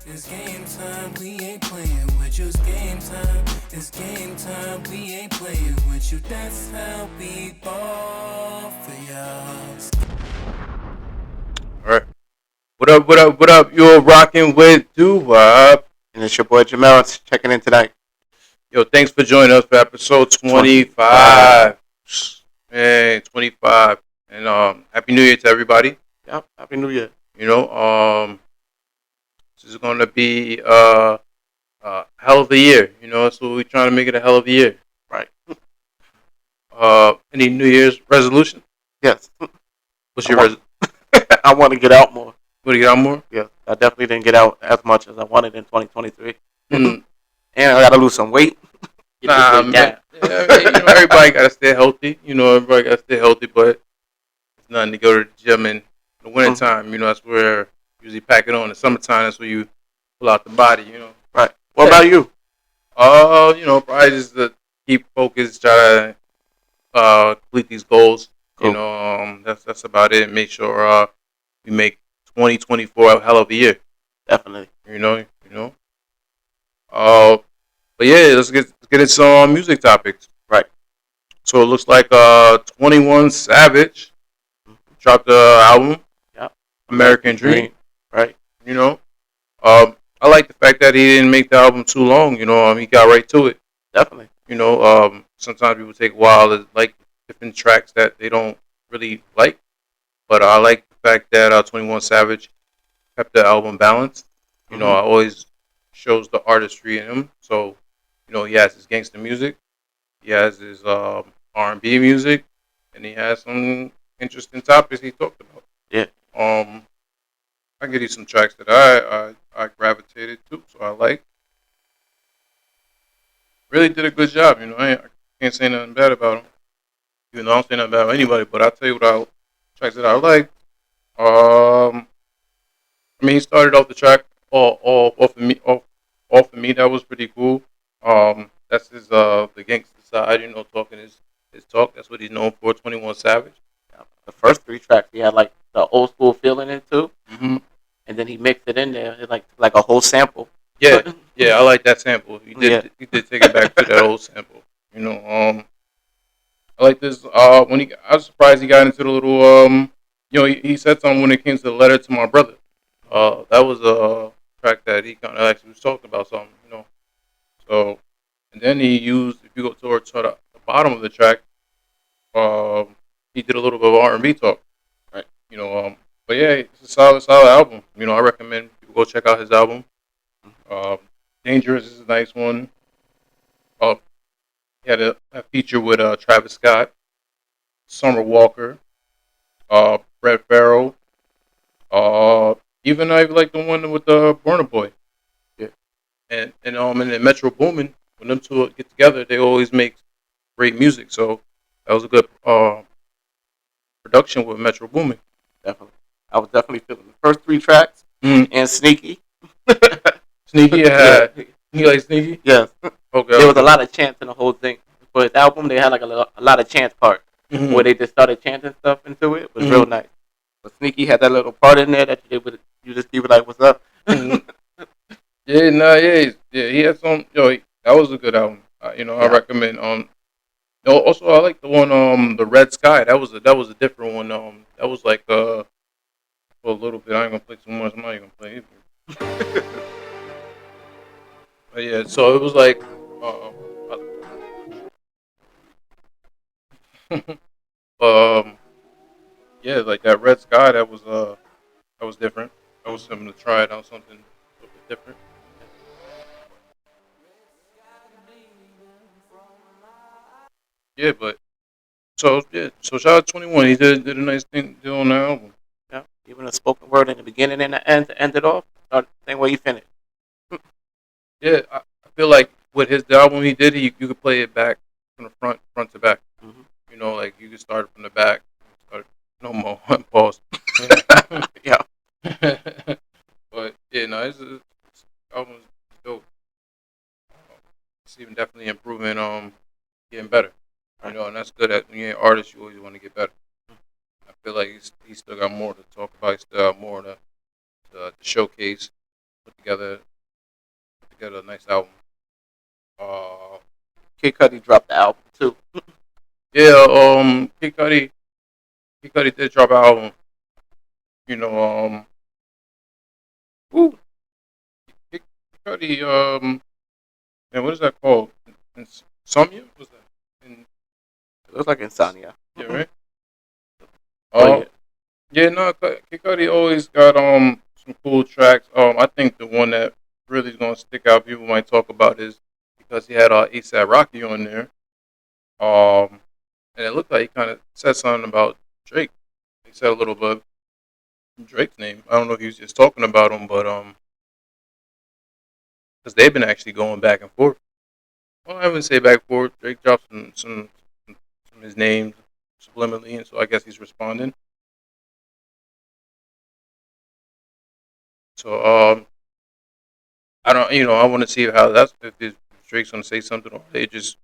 It's game time, we ain't playing with you. It's game time, it's game time, we ain't playing with you. That's how we ball for y'all. All right. What up, what up, what up? You're rocking with Doo-Wop. And it's your boy Jamel checking in tonight. Yo, thanks for joining us for episode 25. 25. Man, 25. And Happy New Year to everybody. Yep, Happy New Year. You know, this is going to be a hell of a year. You know, so we're trying to make it a hell of a year. Right. Any New Year's resolution? Yes. What's your resolution? I want to get out more. Want to get out more? Yeah, I definitely didn't get out as much as I wanted in 2023. Mm. And I got to lose some weight. Get this Nah, weight down. man. You know, everybody got to stay healthy. You know, everybody got to stay healthy, but it's nothing to go to the gym in the wintertime. You know, that's where you usually pack it on. In the summertime, that's where you pull out the body, you know. Right. What about you? You know, probably just to keep focused, try to complete these goals. Cool. You know, that's about it. Make sure we make 2024 a hell of a year. Definitely. You know. But yeah, let's get into some music topics. Right. So it looks like 21 Savage dropped the album, Yep. American Dream. Right. You know, I like the fact that he didn't make the album too long. You know, he got right to it. Definitely. You know, sometimes people take a while to like different tracks that they don't really like, but I like the fact that 21 Savage kept the album balanced. You know, I always shows the artistry in him. So, you know, he has his gangster music, he has his R&B music, and he has some interesting topics he talked about. Yeah. I give you some tracks that I gravitated to, so I like. Really did a good job, you know. I can't say nothing bad about him. Even though I don't say nothing bad about anybody, but I'll tell you what tracks that I like. I mean, he started off the track all off of me. That was pretty cool. That's his the gangster side, you know, talking his talk. That's what he's known for. 21 Savage. The first 3 tracks, he had like the old school feeling in it too. Mm-hmm. And then he mixed it in there, it like a whole sample. Yeah, I like that sample. He did take it back to that old sample. You know, I like this. I was surprised he got into the little you know, he said something when it came to the letter to my brother. That was a track that he kind of actually was talking about something, you know. So, and then he used, if you go towards the bottom of the track, he did a little bit of R&B talk, Right. you know. But yeah, it's a solid album. You know, I recommend people go check out his album. Dangerous is a nice one. He had a feature with Travis Scott, Summer Walker, Brett Farrell. Even I like the one with the Burna Boy. Yeah. And then Metro Boomin, when them two get together, they always make great music. So that was a good production with Metro Boomin. Definitely. I was definitely feeling the first 3 tracks and Sneaky. Sneaky, yeah. You like Sneaky? Yes. Okay. There was a lot of chants in the whole thing. For his album, they had like a lot of chants part where they just started chanting stuff into it. It was real nice. But Sneaky had that little part in there that you just keep it like, what's up? Yeah, he had some. That was a good album. You know, I recommend. Also I like the one, the Red Sky. That was a different one. That was like for a little bit. I ain't gonna play too much. I'm not even gonna play either. But yeah, so it was like, yeah, like that Red Sky. That was different. That was something to try it out, something a little bit different. Yeah, but so shout out 21. He did a nice thing on the album. Yeah. Even a spoken word in the beginning and the end to end it off. Start the same way you finish. Yeah, I feel like with the album he did, you could play it back from the front to back. Mm-hmm. You know, like you could start from the back. No more pause. Yeah. But yeah, no, this album's dope. It's even definitely improving, getting better. You know, and that's good. When you're an artist, you always want to get better. I feel like he's still got more to talk about. He still got more to showcase, put together a nice album. Kid Cudi dropped the album too. Yeah, Kid Cudi did drop an album. You know, woo, Kid Cudi, man, what is that called? Insomnia? What's that? It looks like Insomnia. Yeah, right. Oh, Yeah, no, Kid Cudi always got some cool tracks. I think the one that really is gonna stick out, people might talk about, is because he had ASAP Rocky on there. And it looked like he kind of said something about Drake. He said a little bit of Drake's name. I don't know if he was just talking about him, but because they've been actually going back and forth. Well, I wouldn't say back and forth. Drake dropped some his name subliminally, and so I guess he's responding. So I don't, I want to see how that's if Drake's gonna say something, or they just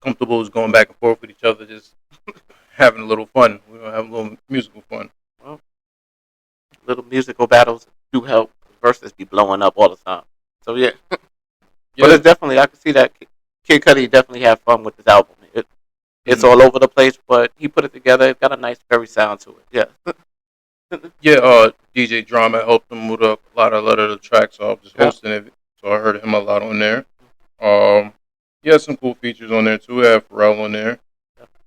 comfortable with going back and forth with each other, just having a little fun. We're gonna have a little musical fun. well, little musical battles do help. Verses be blowing up all the time. So yeah, Yeah, but it's definitely I can see that Kid Cudi definitely had fun with this album. It's all over the place, but he put it together. It got a nice, very sound to it. Yeah. yeah. DJ Drama helped him with a lot of the tracks. So I was just hosting it, so I heard him a lot on there. He had some cool features on there too. He had Pharrell on there,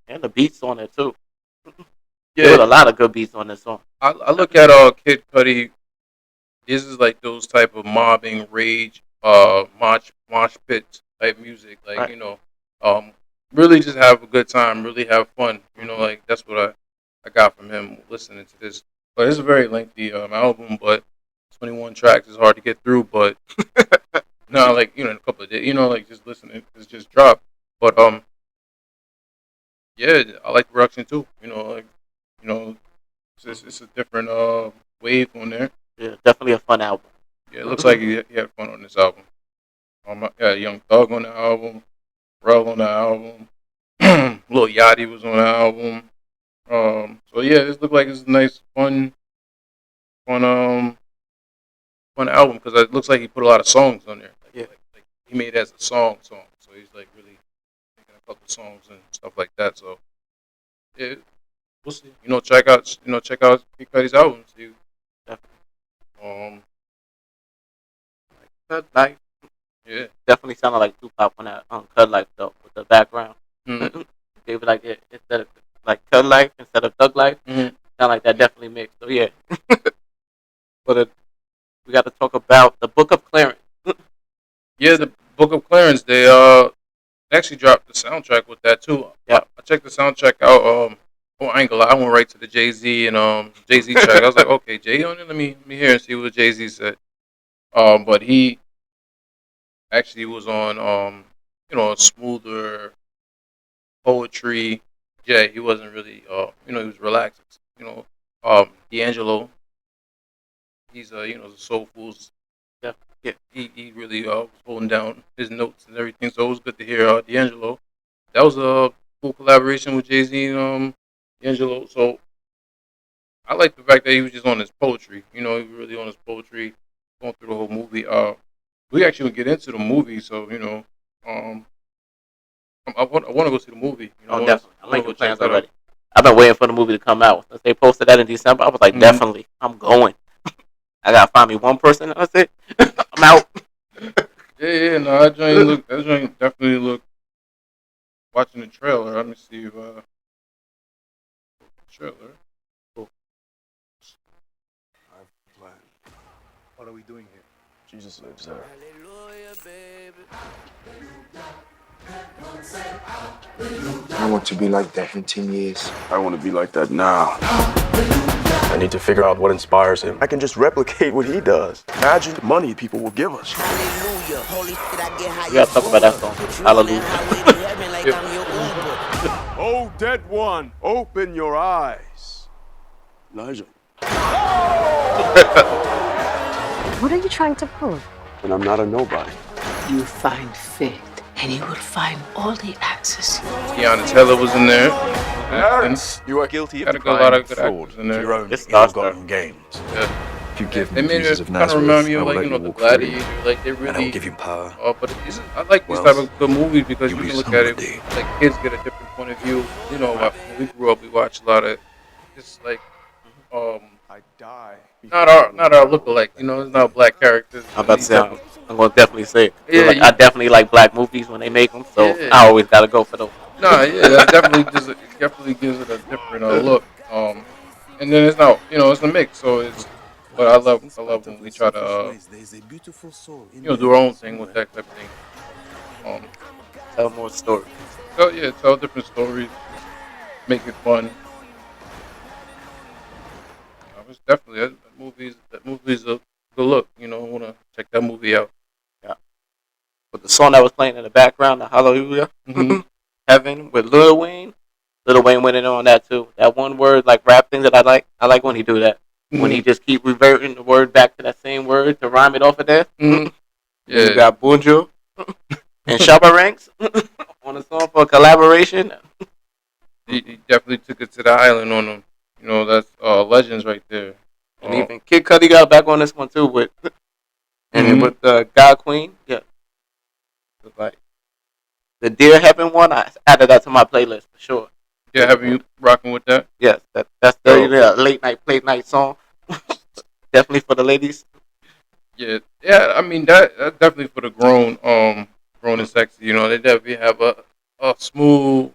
And the beats on it too. yeah. There was a lot of good beats on this song. I look at Kid Cudi. This is like those type of mobbing, rage, mosh pit type music. Like Right. really just have a good time, really have fun. Like that's what I got from him listening to this. But it's a very lengthy album, but 21 tracks is hard to get through. But no, like in a couple of days, like just listening, it's just dropped. But yeah, I like the production too. It's a different wave on there. Yeah, definitely a fun album. Yeah, it looks like he had fun on this album. Yeah, Young Thug on the album, Pharrell on the album, Lil Yachty was on the album. So yeah, this looked like it's a nice, fun album because it looks like he put a lot of songs on there. Yeah. Like he made it as a song. So he's like really making a couple songs and stuff like that. So yeah, we'll see. Check out Kid Cudi's album. See. Definitely. Cut Life Yeah. definitely sounded like Tupac on that Cut Life though with the background. Mm-hmm. They were like instead of like Cut Life instead of Thug Life. Mm-hmm. Sound like that definitely mixed. So yeah. But we got to talk about the Book of Clarence. Yeah, the Book of Clarence. They actually dropped the soundtrack with that too. Yeah. I checked the soundtrack out. I ain't gonna lie, I went right to the Jay-Z and Jay-Z track. I was like, okay, Jay on it. Let me hear and see what Jay-Z said. But he actually was on a smoother poetry. Yeah, he wasn't really he was relaxed. D'Angelo. He's the Soulful's. Yeah. Yeah, he really was holding down his notes and everything. So it was good to hear D'Angelo. That was a cool collaboration with Jay-Z and D'Angelo. So I like the fact that he was just on his poetry. He was really on his poetry, going through the whole movie. We actually would get into the movie, so I want to go see the movie. Oh, definitely. I'm making plans already. I've been waiting for the movie to come out. Since they posted that in December, I was like, definitely, I'm going. I gotta find me one person. That's it. I'm out. Yeah. No, that joint definitely look. Watching the trailer, let me see if trailer. Cool. What are we doing here? Jesus lives there. I want to be like that in 10 years. I want to be like that now. I need to figure out what inspires him. I can just replicate what he does. Imagine the money people will give us. We gotta talk about that song. Hallelujah. Oh, dead one, open your eyes. Elijah. What are you trying to prove? And I'm not a nobody. You find faith, and you will find all the answers. Tiana Taylor was in there. Clarence, you are guilty of Got a lot of good fraud actors in there. to your own It's not ill-gotten gains. Yeah. If you give They me made Jesus it of kind of Nazareth, remind me I of will like let you the walk Gladiator. free, Like they and I will really. give you power. But I like these Wealth. type of good movies because You'll you be can look at it. somebody. Like kids get a different point of view. You know, when we grew up, we watched a lot of just like I die. not our lookalike. You know, it's not black characters. I'm And about to these say, I'm gonna definitely say it. 'Cause, yeah, like I definitely like black movies when they make them, so yeah. I always gotta go for those. Nah, yeah, that definitely does. It definitely gives it a different look. And then it's not, it's a mix. So it's, but I love when we try to, do our own thing with that type of thing. Um, Tell more stories. tell different stories, make it fun. It's definitely that movie's a good look. I want to check that movie out. Yeah. But the song that was playing in the background, the Hallelujah, Mm-hmm. Heaven with Lil Wayne. Lil Wayne went in on that too. That one word like rap thing that I like. I like when he do that. When he just keep reverting the word back to that same word to rhyme it off of there. Mm-hmm. Yeah. Yeah, You got Bunjo and Shabba Ranks on a song for a collaboration. he definitely took it to the island on them. That's legends right there. And even Kid Cudi got back on this one too with and then with God Queen. Yeah. It's like the Dear Heaven one, I added that to my playlist for sure. Yeah, have you rocking with that? Yes, that's the late night song. Definitely for the ladies. Yeah. I mean that's definitely for the grown and sexy. They definitely have a smooth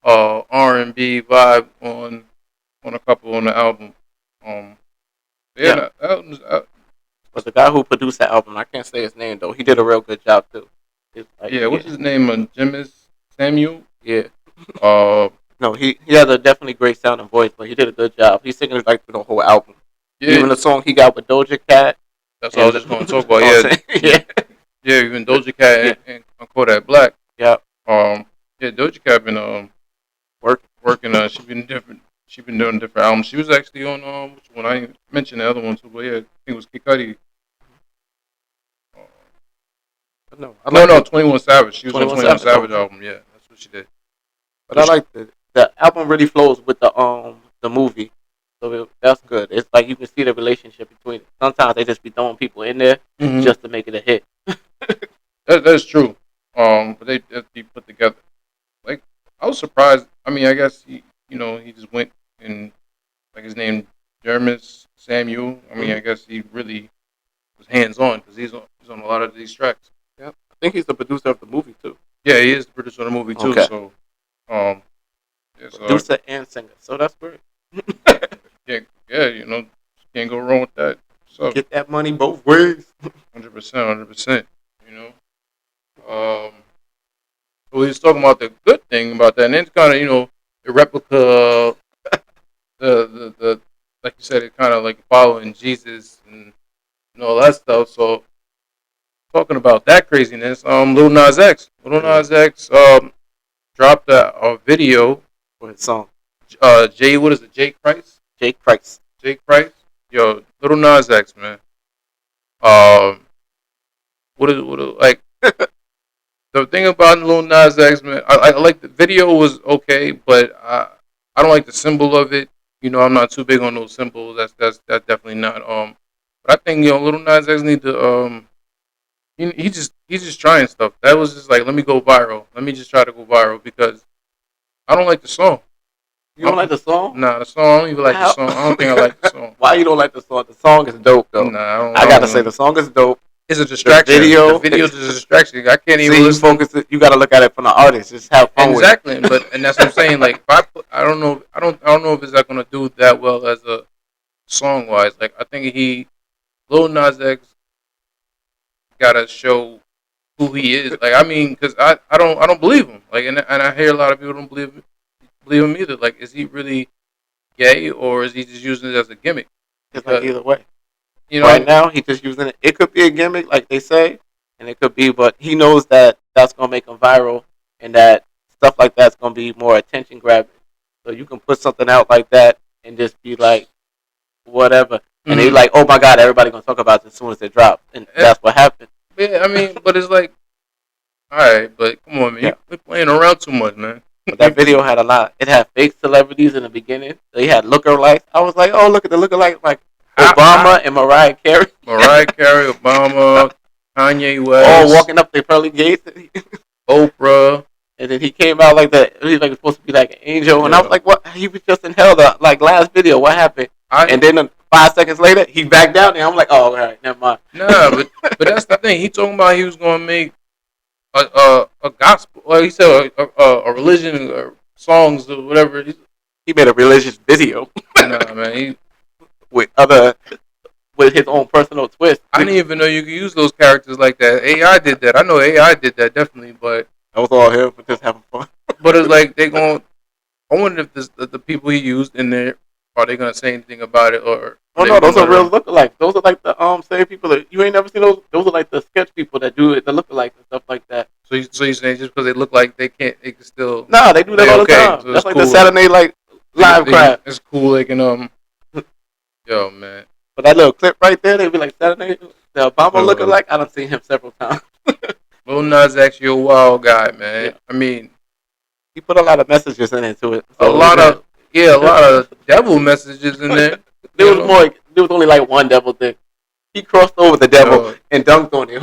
R&B vibe on a couple on the album. That album's But the guy who produced that album, I can't say his name though. He did a real good job too. what's his name? Jimis Samuel. Yeah. Uh, No, he has a definitely great sounding voice, but he did a good job. He's singing like through the whole album. yeah, Even the song he got with Doja Cat. that's what I was just going to talk about. Yeah, even Doja Cat and Kodak Black. Yeah. Doja Cat been working. She been doing different albums. She was actually on which one I mentioned the other one too, but yeah, I think it was Kid Cudi. No, 21 Savage. She was on 21 Savage album. Yeah, that's what she did. But I like the album really flows with the movie, so that's good. It's like you can see the relationship between it. Sometimes they just be throwing people in there just to make it a hit. That's true. But they be put together. Like I was surprised. I mean, I guess he just went and like his name Jermis Samuel. I mean, I guess he really was hands on because he's on a lot of these tracks. Yeah, I think he's the producer of the movie too. Yeah, he is the producer of the movie too. Okay. So, producer and singer. So that's great. Can't go wrong with that. So Get that money both ways. 100%. So we was talking about the good thing about that, and it's kind of the replica, the like you said, it kind of like following Jesus and all that stuff. So talking about that craziness, Lil Nas X dropped a video For his song. what is it? Jake Price. Jake Price. Yo, Lil Nas X, man. Like the thing about Lil Nas X, man, I like the video was okay, but I don't like the symbol of it. I'm not too big on those symbols. That's definitely not. But I think Lil Nas X need to he's just trying stuff. That was just like, let me go viral. Let me just try to go viral because I don't like the song. You don't like the song? Nah, the song. I don't even like the song. I don't think I like the song. Why you don't like the song? The song is dope though. Nah, I gotta say the song is dope. It's a distraction. The video is a distraction. I can't even you focus. You gotta look at it from the artist. Just have fun exactly. with it. And that's what I'm saying. Like, if I don't know if it's not gonna do that well as a song wise. Like, I think Lil Nas X gotta show who he is. Like, I mean, because I don't believe him. Like, and I hear a lot of people don't believe him either. Like, is he really gay or is he just using it as a gimmick? It's like either way. Right now he's just using it. It could be a gimmick, like they say, and it could be, but he knows that that's gonna make him viral, and that stuff like that's gonna be more attention grabbing. So you can put something out like that and just be like, whatever, and they're like, oh my god, everybody gonna talk about it as soon as it drops, and that's what happened. Yeah, I mean, but it's like, all right, but come on, man, you're playing around too much, man. But that video had a lot. It had fake celebrities in the beginning. They had lookalikes. I was like, oh, look at the lookalike. Like, Obama and Mariah Carey. Mariah Carey, Obama, Kanye West, all walking up the pearly gates. Oprah. And then he came out like that. He was like supposed to be like an angel, and I was like, "What? He was just in hell the like last video. What happened?" And then 5 seconds later, he backed down, and I'm like, "Oh, all right, never mind." Nah, but that's the thing. He talking about he was gonna make a gospel. Well, he said a religion or songs or whatever. He made a religious video. Nah, man. With his own personal twist. I didn't even know you could use those characters like that. AI did that. I know AI did that definitely, but that was all him for just having fun. But it's like they going. I wonder if the people he used in there are they gonna say anything about it or? Oh no, those are real lookalikes. Those are like the same people that you ain't never seen those. Those are like the sketch people that do it, the lookalikes and stuff like that. So you're saying just because they look like they can't, they can still? Nah, they do that all the time. So that's like cool. the Saturday Night Live crowd. It's cool. They can Yo, man. But that little clip right there, they be like Saturday. The Obama lookalike. I don't see him several times. Lil Nas actually a wild guy, man. Yeah. I mean, he put a lot of messages into it. So a lot of devil messages in there. There was only like one devil thing. He crossed over the devil and dunked on him.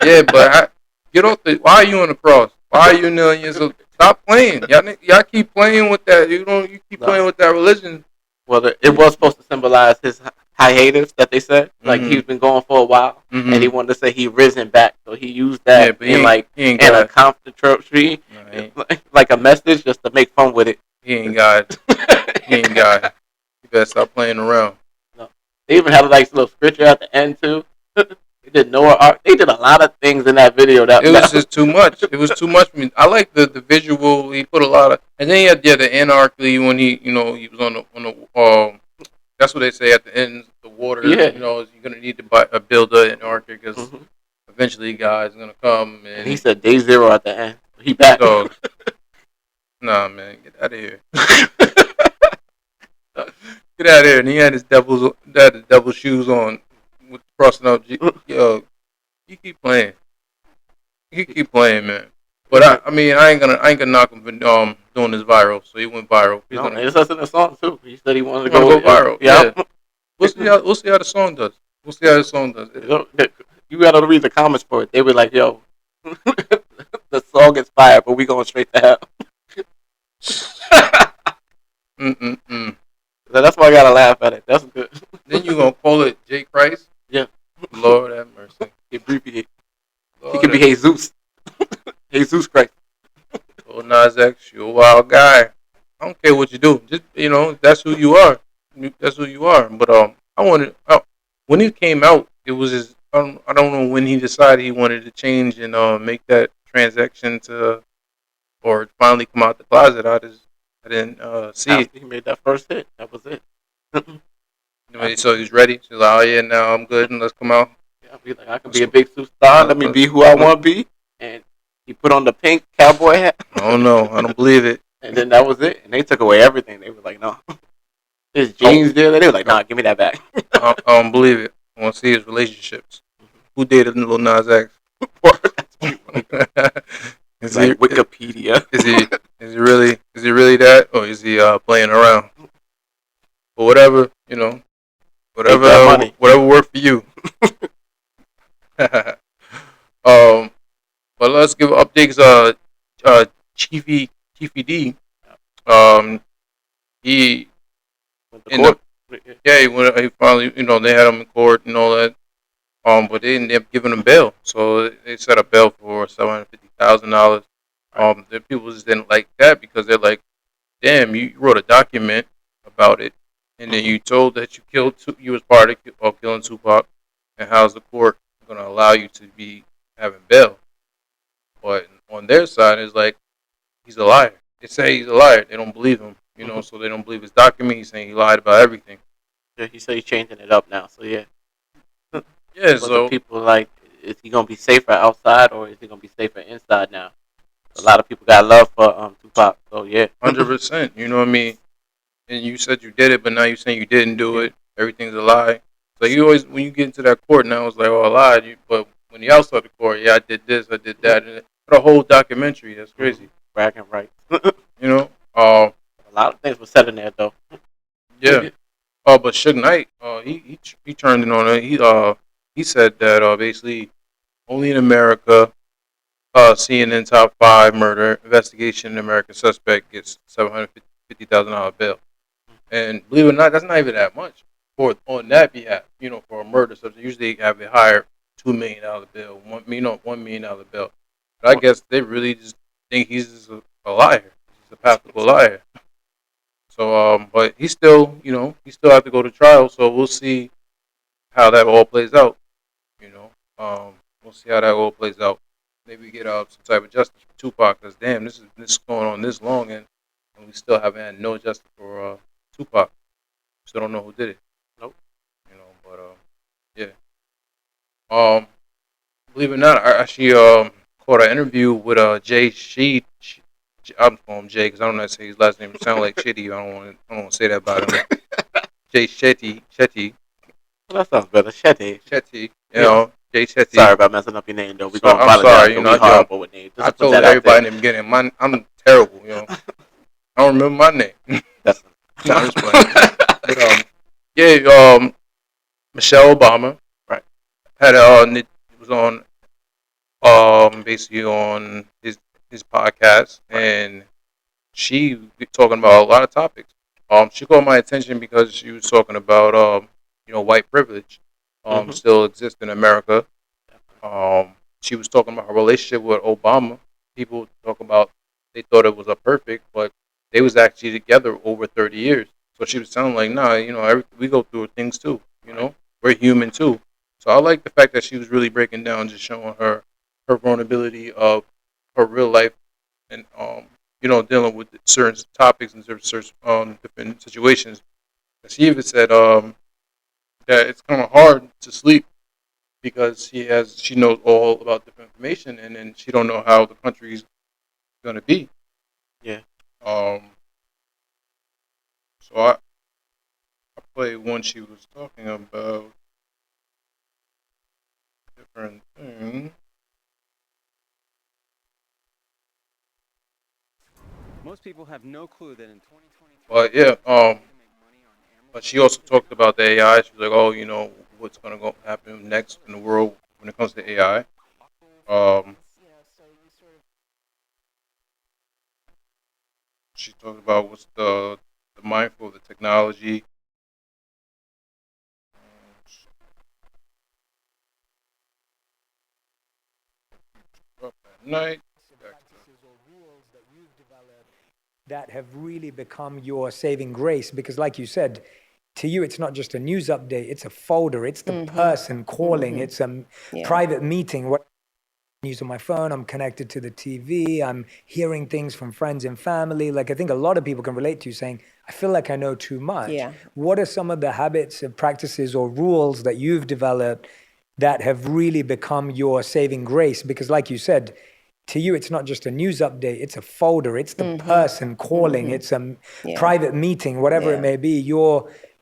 Yeah, but get off the. Why are you on the cross? Why are you kneeling yourself? Stop playing. Y'all keep playing with that. You keep playing with that religion. Well, it was supposed to symbolize his hiatus that they said. Like he's been going for a while, and he wanted to say he risen back. So he used that in a commentary, like a message, just to make fun with it. He ain't got it. He ain't got it. You better stop playing around. No. They even had a nice little scripture at the end too. They did Noah Ark. They did a lot of things in that video. It was just too much. It was too much for me. I like the visual. He put a lot of, and then he had the anarchy when he was on the that's what they say at the end. The water, you're gonna need to build an anarchy because eventually, guys, gonna come. And he said day zero at the end. He back. So, nah, man, get out of here. Get out of here. And he had his devil shoes on. With crossing out, yo, he keep playing. He keep playing, man. But I mean, I ain't gonna knock him for doing this viral. So he went viral. It's us in the song too. He said he wanted to go viral. Yeah. We'll see how the song does. You gotta read the comments for it. They were like, "Yo, the song is fire, but we going straight to hell." That's why I gotta laugh at it. That's good. Then you gonna call it J. Christ? Yeah. Lord have mercy. Abbreviate. He can be Jesus. Jesus Christ. Lil Nas X, you a wild guy. I don't care what you do. Just that's who you are. That's who you are. But when he came out, it was just I don't know when he decided he wanted to change and make that transaction or finally come out the closet. I didn't see it. He made that first hit. That was it. So he's ready. He's like, oh yeah, now I'm good, and let's come out. Yeah, be like, I can be a big superstar. Let me be who I want to be. And he put on the pink cowboy hat. I don't know. I don't believe it. And then that was it. And they took away everything. They were like, no. His jeans there. They were like, nah, give me that back. I don't believe it. I want to see his relationships. Who dated Lil Nas X? Is like Wikipedia. Is he really that, or is he playing around? But whatever, whatever worked for you. But let's give updates. Chiefy D. He he finally, they had him in court and all that. But they ended up giving him bail. So they set a bail for $750,000. The people just didn't like that because they're like, damn, you wrote a document about it, and then you told that you was part of killing Tupac, and how's the court going to allow you to be having bail? But on their side, it's like, he's a liar. They say he's a liar. They don't believe him, so they don't believe his document. He's saying he lied about everything. Yeah, he said he's changing it up now, so yeah. Yeah, but so people like, is he gonna be safer outside or is he gonna be safer inside now? A lot of people got love for Tupac, so yeah. 100%. You know what I mean? And you said you did it, but now you're saying you didn't do it. Everything's a lie. So you always, when you get into that court now, it's like, oh, I lied. But when you're outside the court, yeah, I did this, I did that, and the whole documentary. That's crazy. Bragging rights. A lot of things were said in there though. Yeah. But Suge Knight, he turned in on it. He said that basically only in America, CNN top five murder investigation in America suspect gets $750,000 bail. And believe it or not, that's not even that much for on that behalf. For a murder subject, usually they have a higher $2 million bill, $1 million bill. But I guess they really just think he's just a liar. He's a pathological liar. So, but he still have to go to trial. So we'll see how that all plays out. You know, we'll see how that all plays out. Maybe we get some type of justice for Tupac. Cause damn, this is going on this long, and we still haven't had no justice for Tupac. Still don't know who did it. Nope. But yeah. Believe it or not, I actually caught an interview with Jay Sheed. I'm calling him Jay because I don't know how to say his last name. It sounds like Shitty. I don't want to say that about him. Jay Shetty. Well, that sounds better. Shetty. Shetty. Jay Shetty. Sorry about messing up your name, though. I'm sorry. We're horrible with names. I told everybody in the beginning, I'm terrible. I don't remember my name. That's no, I'm just playing. But, Michelle Obama. Right. Had it was on basically on his podcast, and she was talking about a lot of topics. She caught my attention because she was talking about white privilege still exists in America. She was talking about her relationship with Obama. People talk about they thought it was a perfect, but they was actually together over 30 years. So she was sounding like, nah, we go through things too. We're human too. So I like the fact that she was really breaking down, just showing her vulnerability of her real life, and dealing with certain topics and certain different situations. She even said that it's kind of hard to sleep because she knows all about different information, and then she don't know how the country's gonna be. Yeah. So I played one she was talking about different things. Most people have no clue that in 2020. But yeah, but she also talked about the AI. She was like, "Oh, what's gonna go happen next in the world when it comes to AI." She talked about what's the mindful of the technology. Up at night. That have really become your saving grace, because like you said, to you it's not just a news update, it's a folder, it's the person calling, it's a private meeting. What I'm using my phone, I'm connected to the TV, I'm hearing things from friends and family. Like, I think a lot of people can relate to you saying, I feel like I know too much. What are some of the habits and practices or rules that you've developed that have really become your saving grace? Because like you said, to you, it's not just a news update, it's a folder, it's the person calling, it's a private meeting, whatever it may be.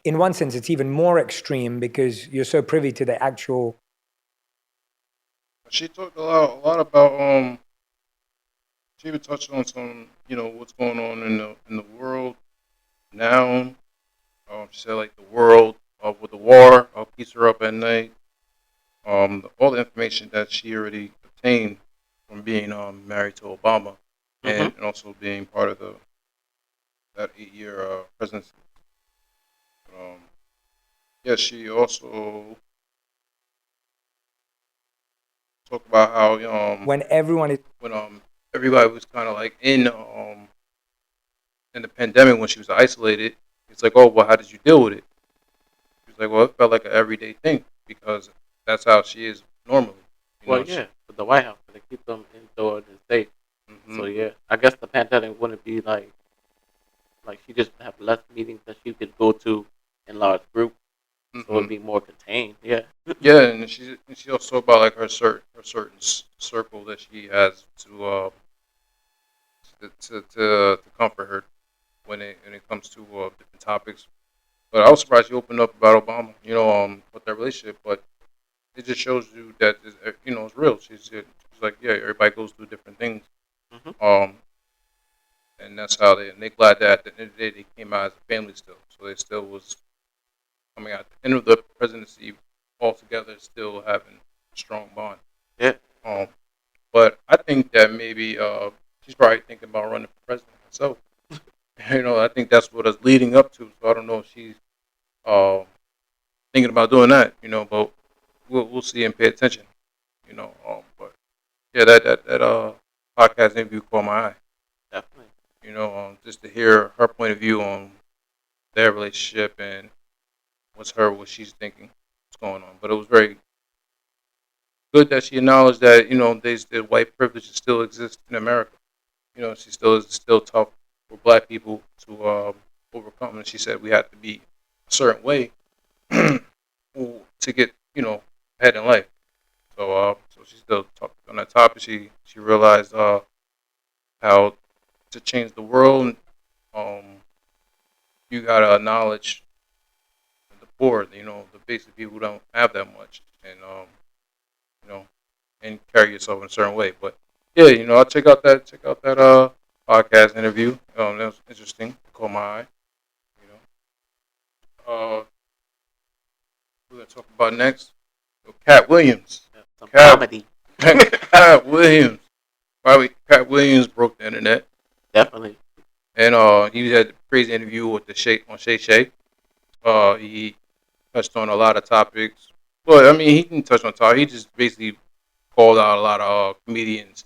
In one sense, it's even more extreme because you're so privy to the actual. She talked a lot about she even touched on some what's going on in the world now. She said like the world with the war keeps her up at night. All the information that she already obtained from being married to Obama, and also being part of that 8-year presidency. She also talked about how when everybody was kind of like in the pandemic when she was isolated, it's like, oh well, how did you deal with it? She was like, well, it felt like an everyday thing because that's how she is normally. With the White House, they keep them indoors and safe. So I guess the pandemic wouldn't be like she just have less meetings that she could go to in large groups, so it'd be more contained. And she also about like her certain circle that she has to comfort her when it comes to different topics. But I was surprised you opened up about Obama, with their relationship, but it just shows you that it's real. She's like, everybody goes through different things, and that's how they're glad that at the end of the day they came out as a family still. So they still was coming out the end of the presidency altogether still having a strong bond. Yeah. But I think that maybe she's probably thinking about running for president herself. I think that's what it's leading up to. So I don't know if she's thinking about doing that. But we'll see and pay attention. But yeah, that podcast interview caught my eye. Definitely. Just to hear her point of view on their relationship and what she's thinking, what's going on. But it was very good that she acknowledged that the white privilege still exists in America. She is still tough for black people to overcome, and she said we have to be a certain way to get ahead in life. So she still talked on that topic. She realized how to change the world. You gotta acknowledge the poor, the basic people who don't have that much, and and carry yourself in a certain way. But yeah, I'll check out that podcast interview. That was interesting. It caught my eye. We're gonna talk about next. Cat Williams. Some comedy. Cat Williams. Cat Williams broke the internet. Definitely. And he had a crazy interview with on Shay Shay. He touched on a lot of topics. Well, I mean, he didn't touch on topics. He just basically called out a lot of comedians.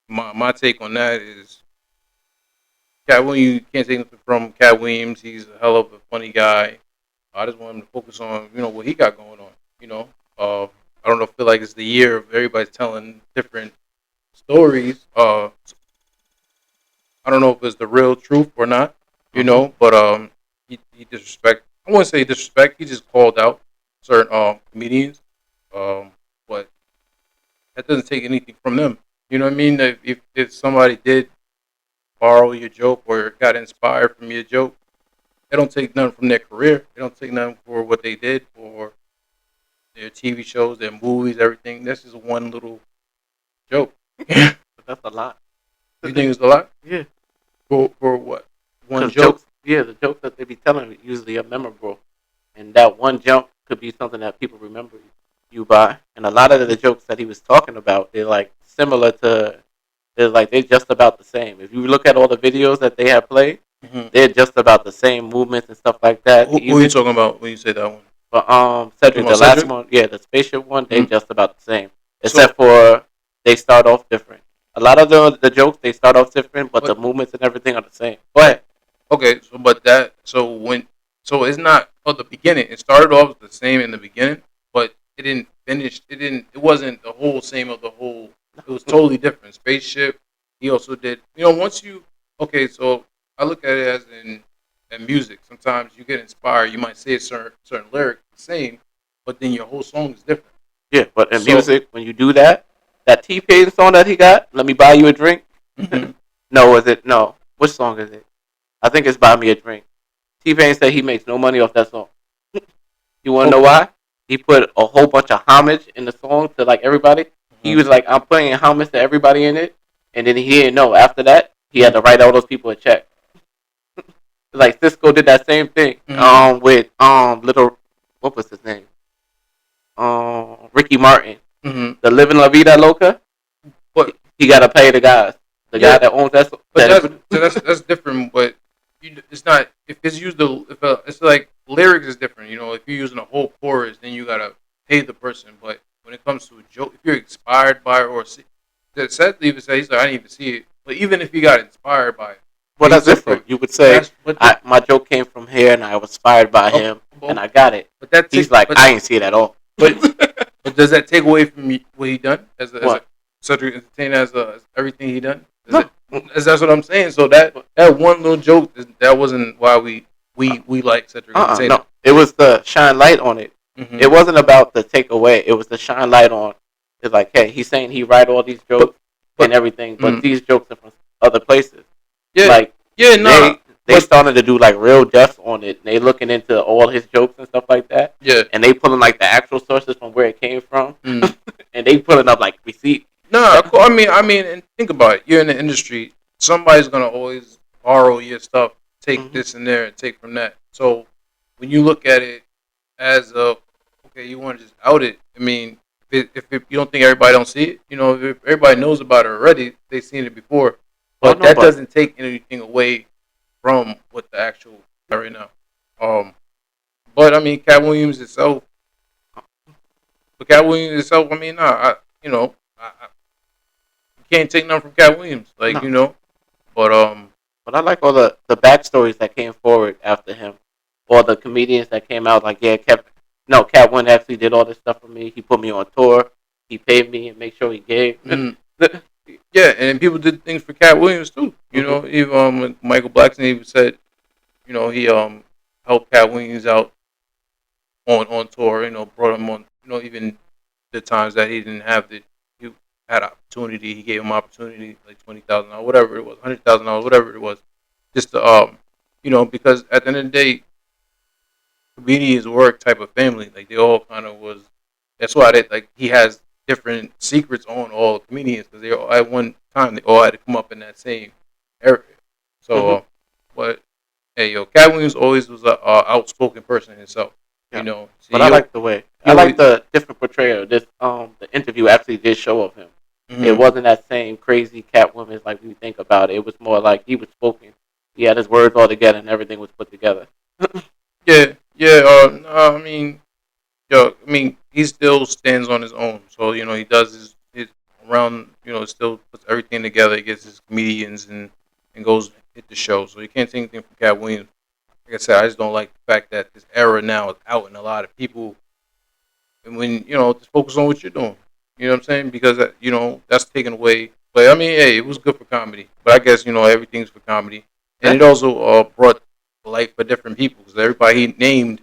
My take on that is Cat Williams. You can't take nothing from Cat Williams. He's a hell of a funny guy. I just want him to focus on what he got going on. I don't know. Feel like it's the year of everybody's telling different stories. I don't know if it's the real truth or not. But he disrespect. I wouldn't say disrespect. He just called out certain comedians. But that doesn't take anything from them. You know what I mean? If somebody did borrow your joke or got inspired from your joke, they don't take nothing from their career. They don't take nothing for what they did for their TV shows, their movies, everything. That's just one little joke. That's a lot. You think it's a lot? Yeah. For what? One joke? Jokes, yeah, the jokes that they be telling usually are memorable. And that one joke could be something that people remember you by. And a lot of the jokes that he was talking about, they're like similar to, they're just about the same. If you look at all the videos that they have played, they're just about the same movements and stuff like that. Who are you talking about when you say that one? But Cedric, the Cedric? last one, yeah, the spaceship one, they just about the same. Except for they start off different. A lot of the jokes, they start off different, but the movements and everything are the same. Go ahead. Okay, so it's not from the beginning. It started off the same in the beginning, but it didn't finish. It wasn't the whole same of the whole. It was totally different. Spaceship. He also did. So I look at it as in music. Sometimes you get inspired. You might say a certain lyric the same, but then your whole song is different. Yeah, but in music, when you do that T-Pain song that he got, Let Me Buy You a Drink. No? Which song is it? I think it's Buy Me a Drink. T-Pain said he makes no money off that song. You want to know why? He put a whole bunch of homage in the song to like everybody. He was like, I'm putting homage to everybody in it, and then he didn't know. After that, he had to write all those people a check. Like Cisco did that same thing with little, what was his name? Ricky Martin. The Living La Vida Loca. But he got to pay the guys. The guy that owns that. That's different. But it's not. If it's used it's like lyrics is different. If you're using a whole chorus, then you gotta pay the person. But when it comes to a joke, if you're inspired by it or sadly even say he's like I didn't even see it. But even if you got inspired by it, well, that's different. You would say my joke came from here, and I was inspired by him, and I got it. But he's like, I ain't see it at all. But does that take away from what he done as a Cedric Entertainer, as everything he done? That's what I'm saying. So that one little joke, that wasn't why we like Cedric Entertainer. No, it was the shine light on it. It wasn't about the takeaway. It was the shine light on. It's like, hey, he's saying he write all these jokes and everything, but these jokes are from other places. Yeah, they started to do like real depth on it. And they looking into all his jokes and stuff like that. Yeah, and they pulling like the actual sources from where it came from, and they pulling up like receipts. No, I mean, and think about it. You're in the industry. Somebody's gonna always borrow your stuff, take this and there, and take from that. So when you look at it as a okay, you want to just out it. I mean, if you don't think everybody don't see it, you know, if everybody knows about it already, they've seen it before. Oh But no, that but doesn't take anything away from what the actual right now. Um, but I mean, Cat Williams itself. But Cat Williams itself, I mean, nah, you know, you can't take nothing from Cat Williams, like no. you know. But But I like all the backstories that came forward after him, all the comedians that came out. Like, yeah, Cat One actually did all this stuff for me. He put me on tour. He paid me and make sure he gave. yeah, and people did things for Cat Williams too. You Mhm. know, even when Michael Blackson even said, you know, he helped Cat Williams out on tour. You know, brought him on. You know, even the times that he didn't have the he had opportunity, he gave him opportunity like $20,000, whatever it was, $100,000, whatever it was, just to you know, because at the end of the day, comedians work type of family. Like they all kind of was. That's why they like he has different secrets on all comedians because they all at one time they all had to come up in that same area. So, Mhm. but hey, yo, Cat Williams always was a outspoken person himself. Yeah. You know, so But I like the way he I always, like the different portrayal. This the interview actually did show of him. It mhm. wasn't that same crazy Catwoman like we think about it. It was more like he was spoken. He had his words all together and everything was put together. Yeah, yeah. No, I mean, yo, I mean, he still stands on his own. So you know, he does his around. You know, still puts everything together. He gets his comedians and goes hit the show. So you can't take anything from Cat Williams. Like I said, I just don't like the fact that this era now is out and a lot of people. And when you know, just focus on what you're doing. You know what I'm saying? Because you know that's taken away. But I mean, hey, it was good for comedy. But I guess you know everything's for comedy, and Yeah. it also brought light for different people because everybody he named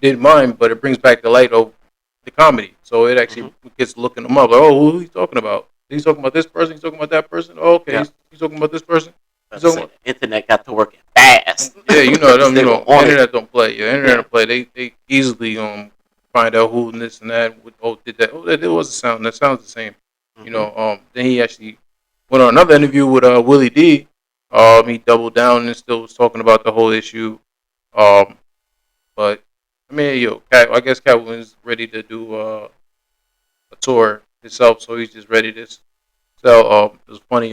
didn't mind, but it brings back the light of the comedy. So it actually Mhm. gets looking them up. Like, oh, who he's talking about? He's talking about this person. He's talking about that person. Oh, okay, Yeah. he's talking about this person. He's About to talking say about the internet got to working fast. yeah, you know them. You They were know, on it. internet don't play. Yeah, internet Yeah. don't play. They easily find out who and this and that. Oh, did that? Oh, that was a sound. That sounds the same. You Mhm. know. Then he actually went on another interview with Willie D. He doubled down and still was talking about the whole issue. Um, but I mean, yo, I guess Cat Williams ready to do a tour himself, so he's just ready to sell. It was funny.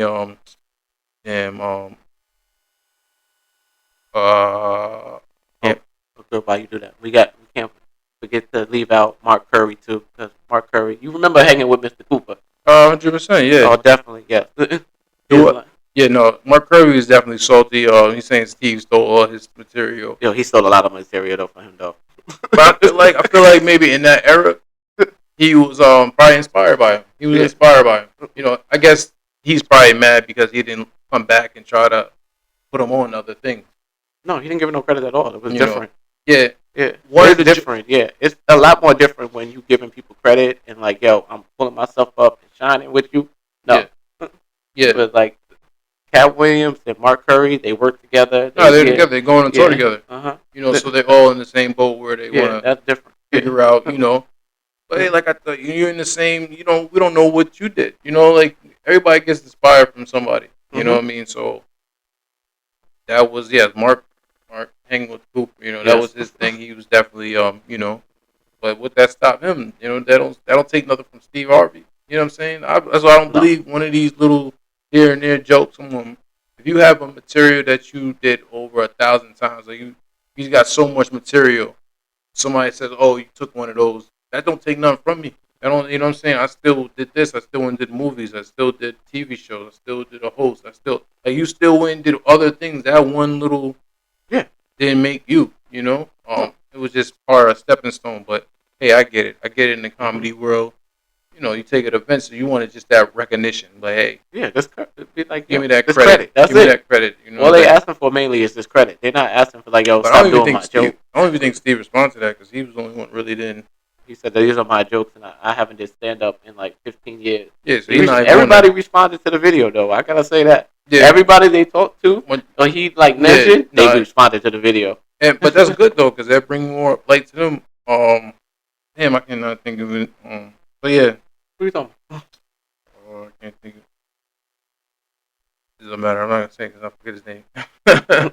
Damn. Uh, Oh, good. Why you do that? We can't forget to leave out Mark Curry too, because Mark Curry. You remember hanging with Mr. Cooper? 100%. Yeah. Oh, definitely. Yes. Do He's what? like, Yeah, no. Mark Curry is definitely salty. He's saying Steve stole all his material. yo, he stole a lot of material though for him though. But I feel like maybe in that era, he was probably inspired by him. He was Yeah. inspired by him. You know, I guess he's probably mad because he didn't come back and try to put him on other things. No, he didn't give him no credit at all. It was You know, different. yeah. Yeah, One of it's the different. Yeah, it's a lot more different when you giving people credit and like, yo, I'm pulling myself up and shining with you. No, Yeah. but like Cat Williams and Mark Curry, they work together. No, they're yeah, together. They're going on tour together. You know, so they're all in the same boat where they Yeah, want to that's different. figure out. You know, but hey, like I thought, you're in the same. You know, we don't know what you did. You know, like everybody gets inspired from somebody. You know what I mean? So that was Mark hanging with Cooper. You know, that Yes. was his thing. He was definitely you know, but would that stop him? You know, that don't take nothing from Steve Harvey. You know what I'm saying? That's why I don't No. believe one of these little here and there jokes. Someone, if you have a material that you did over 1,000 times, like you got so much material. Somebody says, "Oh, you took one of those." That don't take nothing from me. I don't, you know what I'm saying? I still did this. I still went and did movies. I still did TV shows. I still did a host. I still like you still went and did other things. That one little didn't make you. You know, it was just part of a stepping stone. But hey, I get it. I get it in the comedy world. You know, you take an event, so you wanted just that recognition. Like, hey, Yeah, this be like, give yo, me that this credit. That's Give it. me that credit. You know, All they like- asking for mainly is this credit. They're not asking for like, yo, But I stop don't even doing think my Steve. joke. I don't even think Steve responded to that because he was the only one really didn't. He said that these are my jokes, and I haven't did stand up in like 15 years. Yeah, so he's not even Everybody on responded to the video though. I gotta say that. Yeah. Everybody they talked to, or he like mentioned, Yeah, they responded to the video. But that's good though, because that bring more light to them. Damn, I cannot think of it. But yeah, What are you talking about? I can't think of it. It doesn't matter. I'm not gonna say because I forget his name.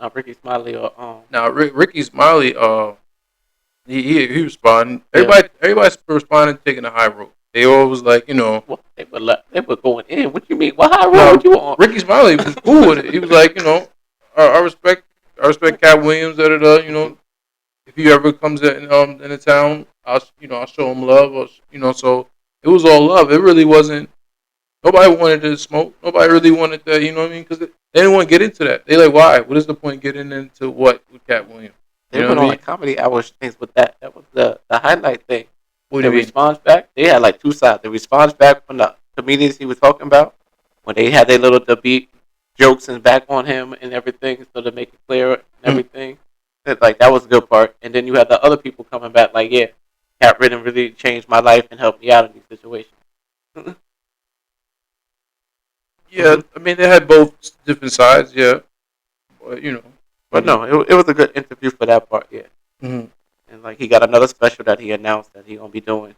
Not Ricky Smiley or Now Ricky Smiley, he responded. Yeah. Everybody's responding, taking the high road. They always like, you know. Well, they were going in. What you mean? Well, how No, road you on? Ricky Smiley was cool with it. He was like, you know, I respect Cat Williams. Da da da. You know, if he ever comes in the town, I'll show him love. Or, you know, so it was all love. It really wasn't. Nobody wanted to smoke. Nobody really wanted that. You know what I mean? Because they didn't want to get into that. They like, why? What is the point getting into what with Cat Williams? They You know went what I on mean? the comedy hours things with that. That was the highlight thing. What do The you mean? response back, they had like two sides. The response back from the comedians he was talking about, when they had their little debate jokes and back on him and everything, so to make it clear and everything. Like that was a good part. And then you had the other people coming back like, yeah, Cat Ridden really changed my life and helped me out in these situations. Yeah, I mean they had both different sides. Yeah, but you know. But no, it was a good interview for that part, yeah. Mhm. And like he got another special that he announced that he gonna be doing.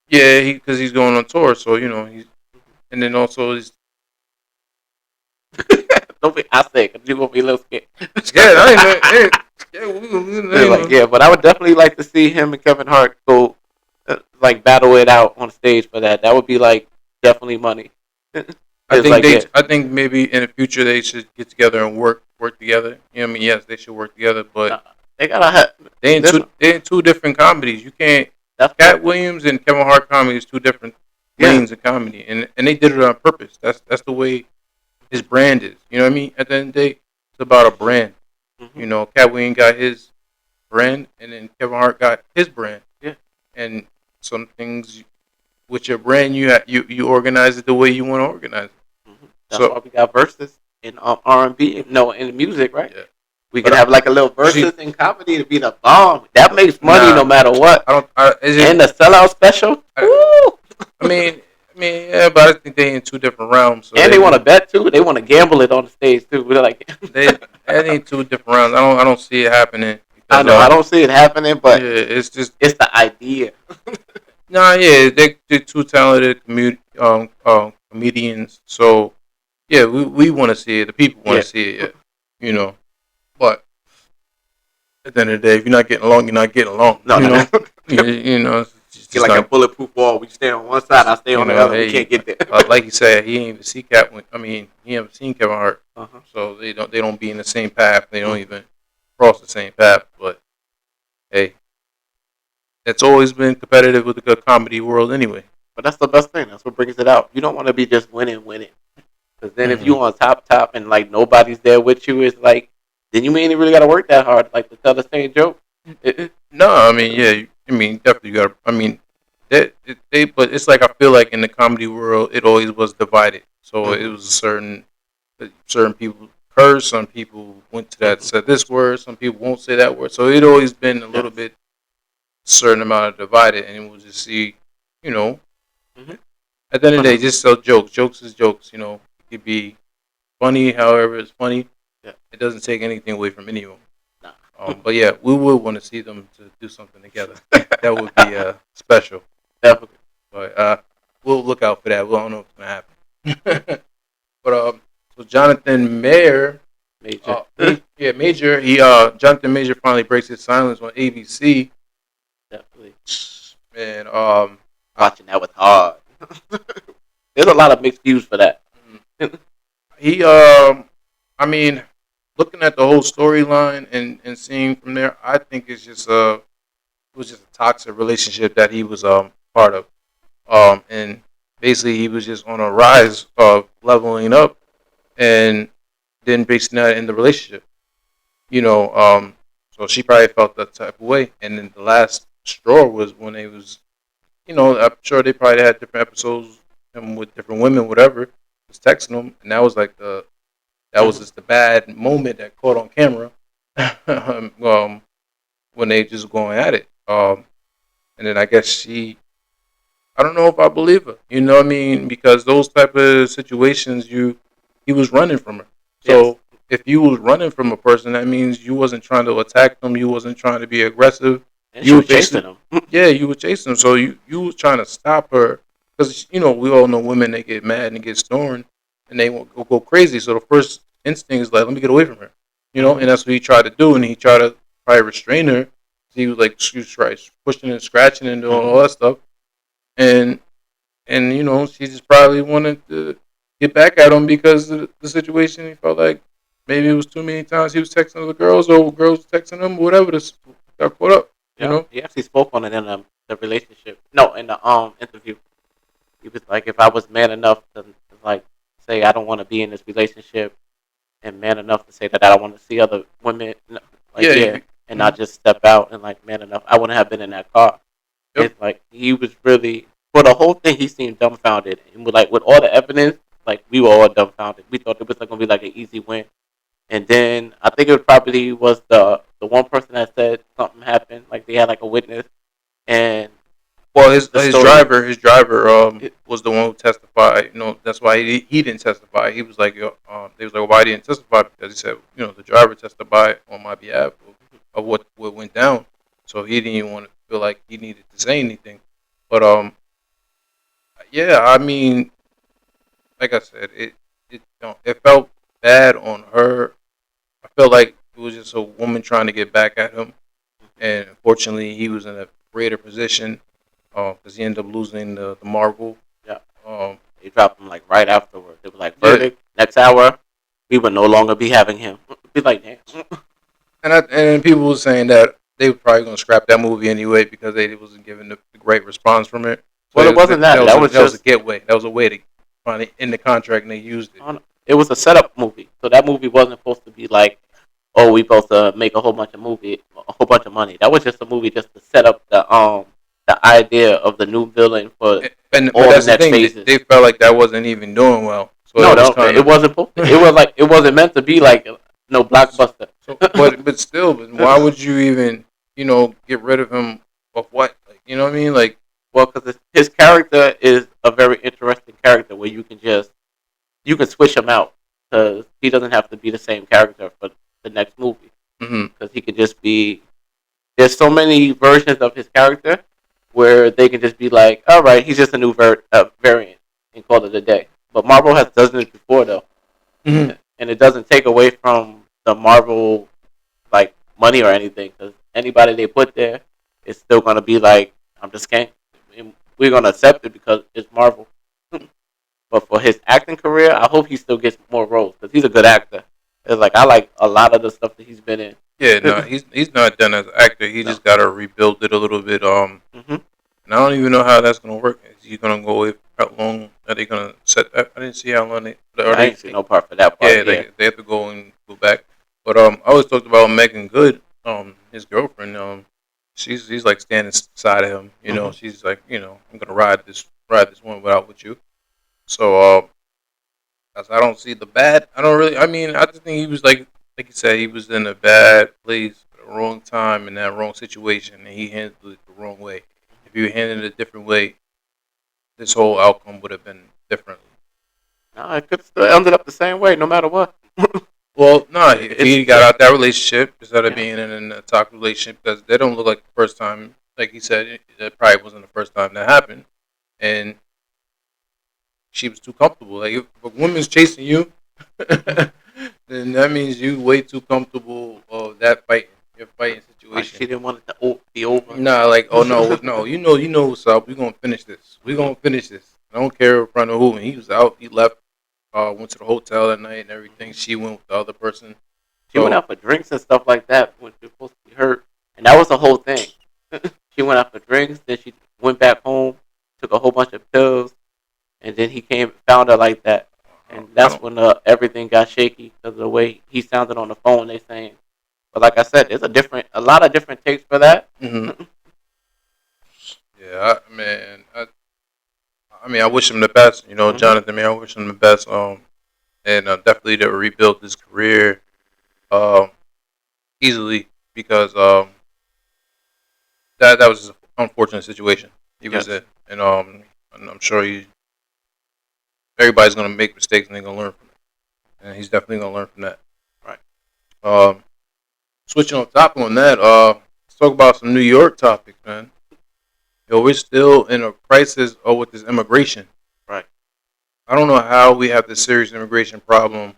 Yeah, because he's going on tour, so you know and then also he's Don't be, I say, because you gonna be a little scared. They're like, yeah, but I would definitely like to see him and Kevin Hart go like battle it out on stage for that. That would be like definitely money. I think maybe in the future they should get together and work together. You know what I mean? Yes, they should work together, but they gotta they in two different comedies. You can't. Cat Williams and Kevin Hart comedy is two different lanes of comedy, and they did it on purpose. That's the way his brand is. You know what I mean? At the end of the day, it's about a brand. Mm-hmm. You know, Cat Williams got his brand, and then Kevin Hart got his brand. Yeah. And some things with your brand, you organize it the way you want to organize it. Mm-hmm. That's why we got verses in R&B, in music, right? Yeah. We could have like a little verses in comedy to be the bomb. That makes money no matter what. And the sellout special. I mean, yeah, but I think they in two different realms. So and they want to bet too. They want to gamble it on the stage too. They're like, they in two different realms. I don't see it happening. I know I don't see it happening, but yeah, it's the idea. Nah, yeah, they're two talented comedians. So yeah, we want to see it. The people want to see it. Yeah, you know. But at the end of the day, if you're not getting along, you're not getting along. No, you no. know, you know, it's Get like a bulletproof wall. We stand on one side, I stay on the other. Hey, we can't get there. Like you said, he ain't even see he haven't seen Kevin Hart, so they don't be in the same path. They don't even cross the same path. But hey, it's always been competitive with the good comedy world anyway. But that's the best thing. That's what brings it out. You don't want to be just winning. Because then if you on top and like nobody's there with you, it's like, then you ain't really got to work that hard, like to tell the same joke. No, I mean, yeah, I mean, definitely you got. I mean, but it's like I feel like in the comedy world, it always was divided. So it was certain people curse, some people went to that said this word, some people won't say that word. So it always been a little bit certain amount of divided, and we'll just see, you know. At the end of the day, just sell jokes. Jokes is jokes. You know, it could be funny, however it's funny. Yeah. It doesn't take anything away from anyone. But yeah, we would want to see them to do something together. That would be special. Definitely. But we'll look out for that. We don't know what's gonna happen. But so Jonathan Major. Major. Jonathan Major finally breaks his silence on ABC. Definitely. And watching that was hard. There's a lot of mixed views for that. He I mean, looking at the whole storyline and seeing from there, I think it's just it was just a toxic relationship that he was part of. And basically he was just on a rise of leveling up and then basing that in the relationship. You know, so she probably felt that type of way. And then the last straw was when they was, you know, I'm sure they probably had different episodes with different women, whatever, was texting them, and that was like that was just the bad moment that caught on camera when they just going at it. And then I guess I don't know if I believe her. You know what I mean? Because those type of situations, he was running from her. So if you was running from a person, that means you wasn't trying to attack them. You wasn't trying to be aggressive. And you were chasing them. Yeah, you were chasing them. So you was trying to stop her. Because, you know, we all know women, they get mad and they get snoring. And they won't go crazy. So the first instinct is like, let me get away from her, you know, and that's what he tried to do, and he tried to probably restrain her. He was like, she was pushing and scratching and doing all that stuff, and you know, she just probably wanted to get back at him because of the situation. He felt like maybe it was too many times he was texting other girls or girls texting him, or whatever. This got caught up, you know. He actually spoke on it in the relationship. No, in the interview. He was like, if I was man enough to like say I don't want to be in this relationship, and man enough to say that I don't want to see other women, and not just step out, and like man enough, I wouldn't have been in that car. Yep. It's like he was really, for the whole thing, he seemed dumbfounded, and with all the evidence, like we were all dumbfounded. We thought it was like gonna be like an easy win, and then I think it probably was the one person that said something happened, like they had like a witness, and well, his driver was the one who testified. You know, that's why he didn't testify. He was like, they was like, why didn't testify? Because he said, you know, the driver testified on my behalf of what went down, so he didn't even want to feel like he needed to say anything. But yeah, I mean, like I said, it felt bad on her. I felt like it was just a woman trying to get back at him, and unfortunately, he was in a greater position because he ended up losing the Marvel. Yeah. They dropped him like right afterwards. It was like verdict next hour. We would no longer be having him. Be like, damn. And people were saying that they were probably going to scrap that movie anyway because they wasn't getting the great response from it. So well, it wasn't that. That was a getaway. That was a way to find it in the contract, and they used it. It was a setup movie, so that movie wasn't supposed to be like, oh, we supposed to make a whole bunch of money. That was just a movie just to set up the idea of the new villain for all the next phases. They felt like that wasn't even doing well. So it wasn't. It wasn't meant to be like no blockbuster. So, but still, why would you even get rid of him? Of what? Like, you know what I mean? Like, well, because his character is a very interesting character where you can switch him out because he doesn't have to be the same character for the next movie. Because he could just be. There's so many versions of his character where they can just be like, all right, he's just a new variant and call it a day. But Marvel has done it before though, and it doesn't take away from the Marvel like money or anything because anybody they put there is still gonna be like, I'm just can't. We're gonna accept it because it's Marvel. But for his acting career, I hope he still gets more roles because he's a good actor. It's like I like a lot of the stuff that he's been in. Yeah, no, he's not done as an actor. He just got to rebuild it a little bit. And I don't even know how that's gonna work. Is he gonna go with how long are they gonna set? I didn't see how long they. I didn't see no part for that part. Yeah, they have to go and go back. But I always talked about Megan Good, his girlfriend. She's like standing beside him. You know, she's like, I'm gonna ride this one without with you. So I don't see the bad. I don't really. I mean, I just think he was like you said, he was in a bad place at the wrong time in that wrong situation, and he handled it the wrong way. If you handled it a different way, this whole outcome would have been different. No, it could have still ended up the same way, no matter what. Well, no, if he got out that relationship instead of being in a toxic relationship, because they don't look like the first time. Like he said, it probably wasn't the first time that happened, and she was too comfortable. Like if a woman's chasing you, then that means you way too comfortable of that fighting. Your fighting situation. Like she didn't want it to be over. Nah, like no, you know what's up. We're gonna finish this. I don't care in front of who. And he was out. He left. Went to the hotel that night and everything. She went with the other person. She went out for drinks and stuff like that when she was supposed to be hurt, and that was the whole thing. She went out for drinks, then she went back home, took a whole bunch of pills, and then he found her like that. And that's when everything got shaky because of the way he sounded on the phone. They saying, but like I said, there's a lot of different takes for that. Yeah, I mean, I wish him the best. Jonathan. I wish him the best. And definitely to rebuild his career, easily because that was an unfortunate situation he was in, and I'm sure everybody's gonna make mistakes and they're gonna learn from it, and he's definitely gonna learn from that. Right. Switching on topic on that, let's talk about some New York topics, man. We're still in a crisis with this immigration. Right. I don't know how we have this serious immigration problem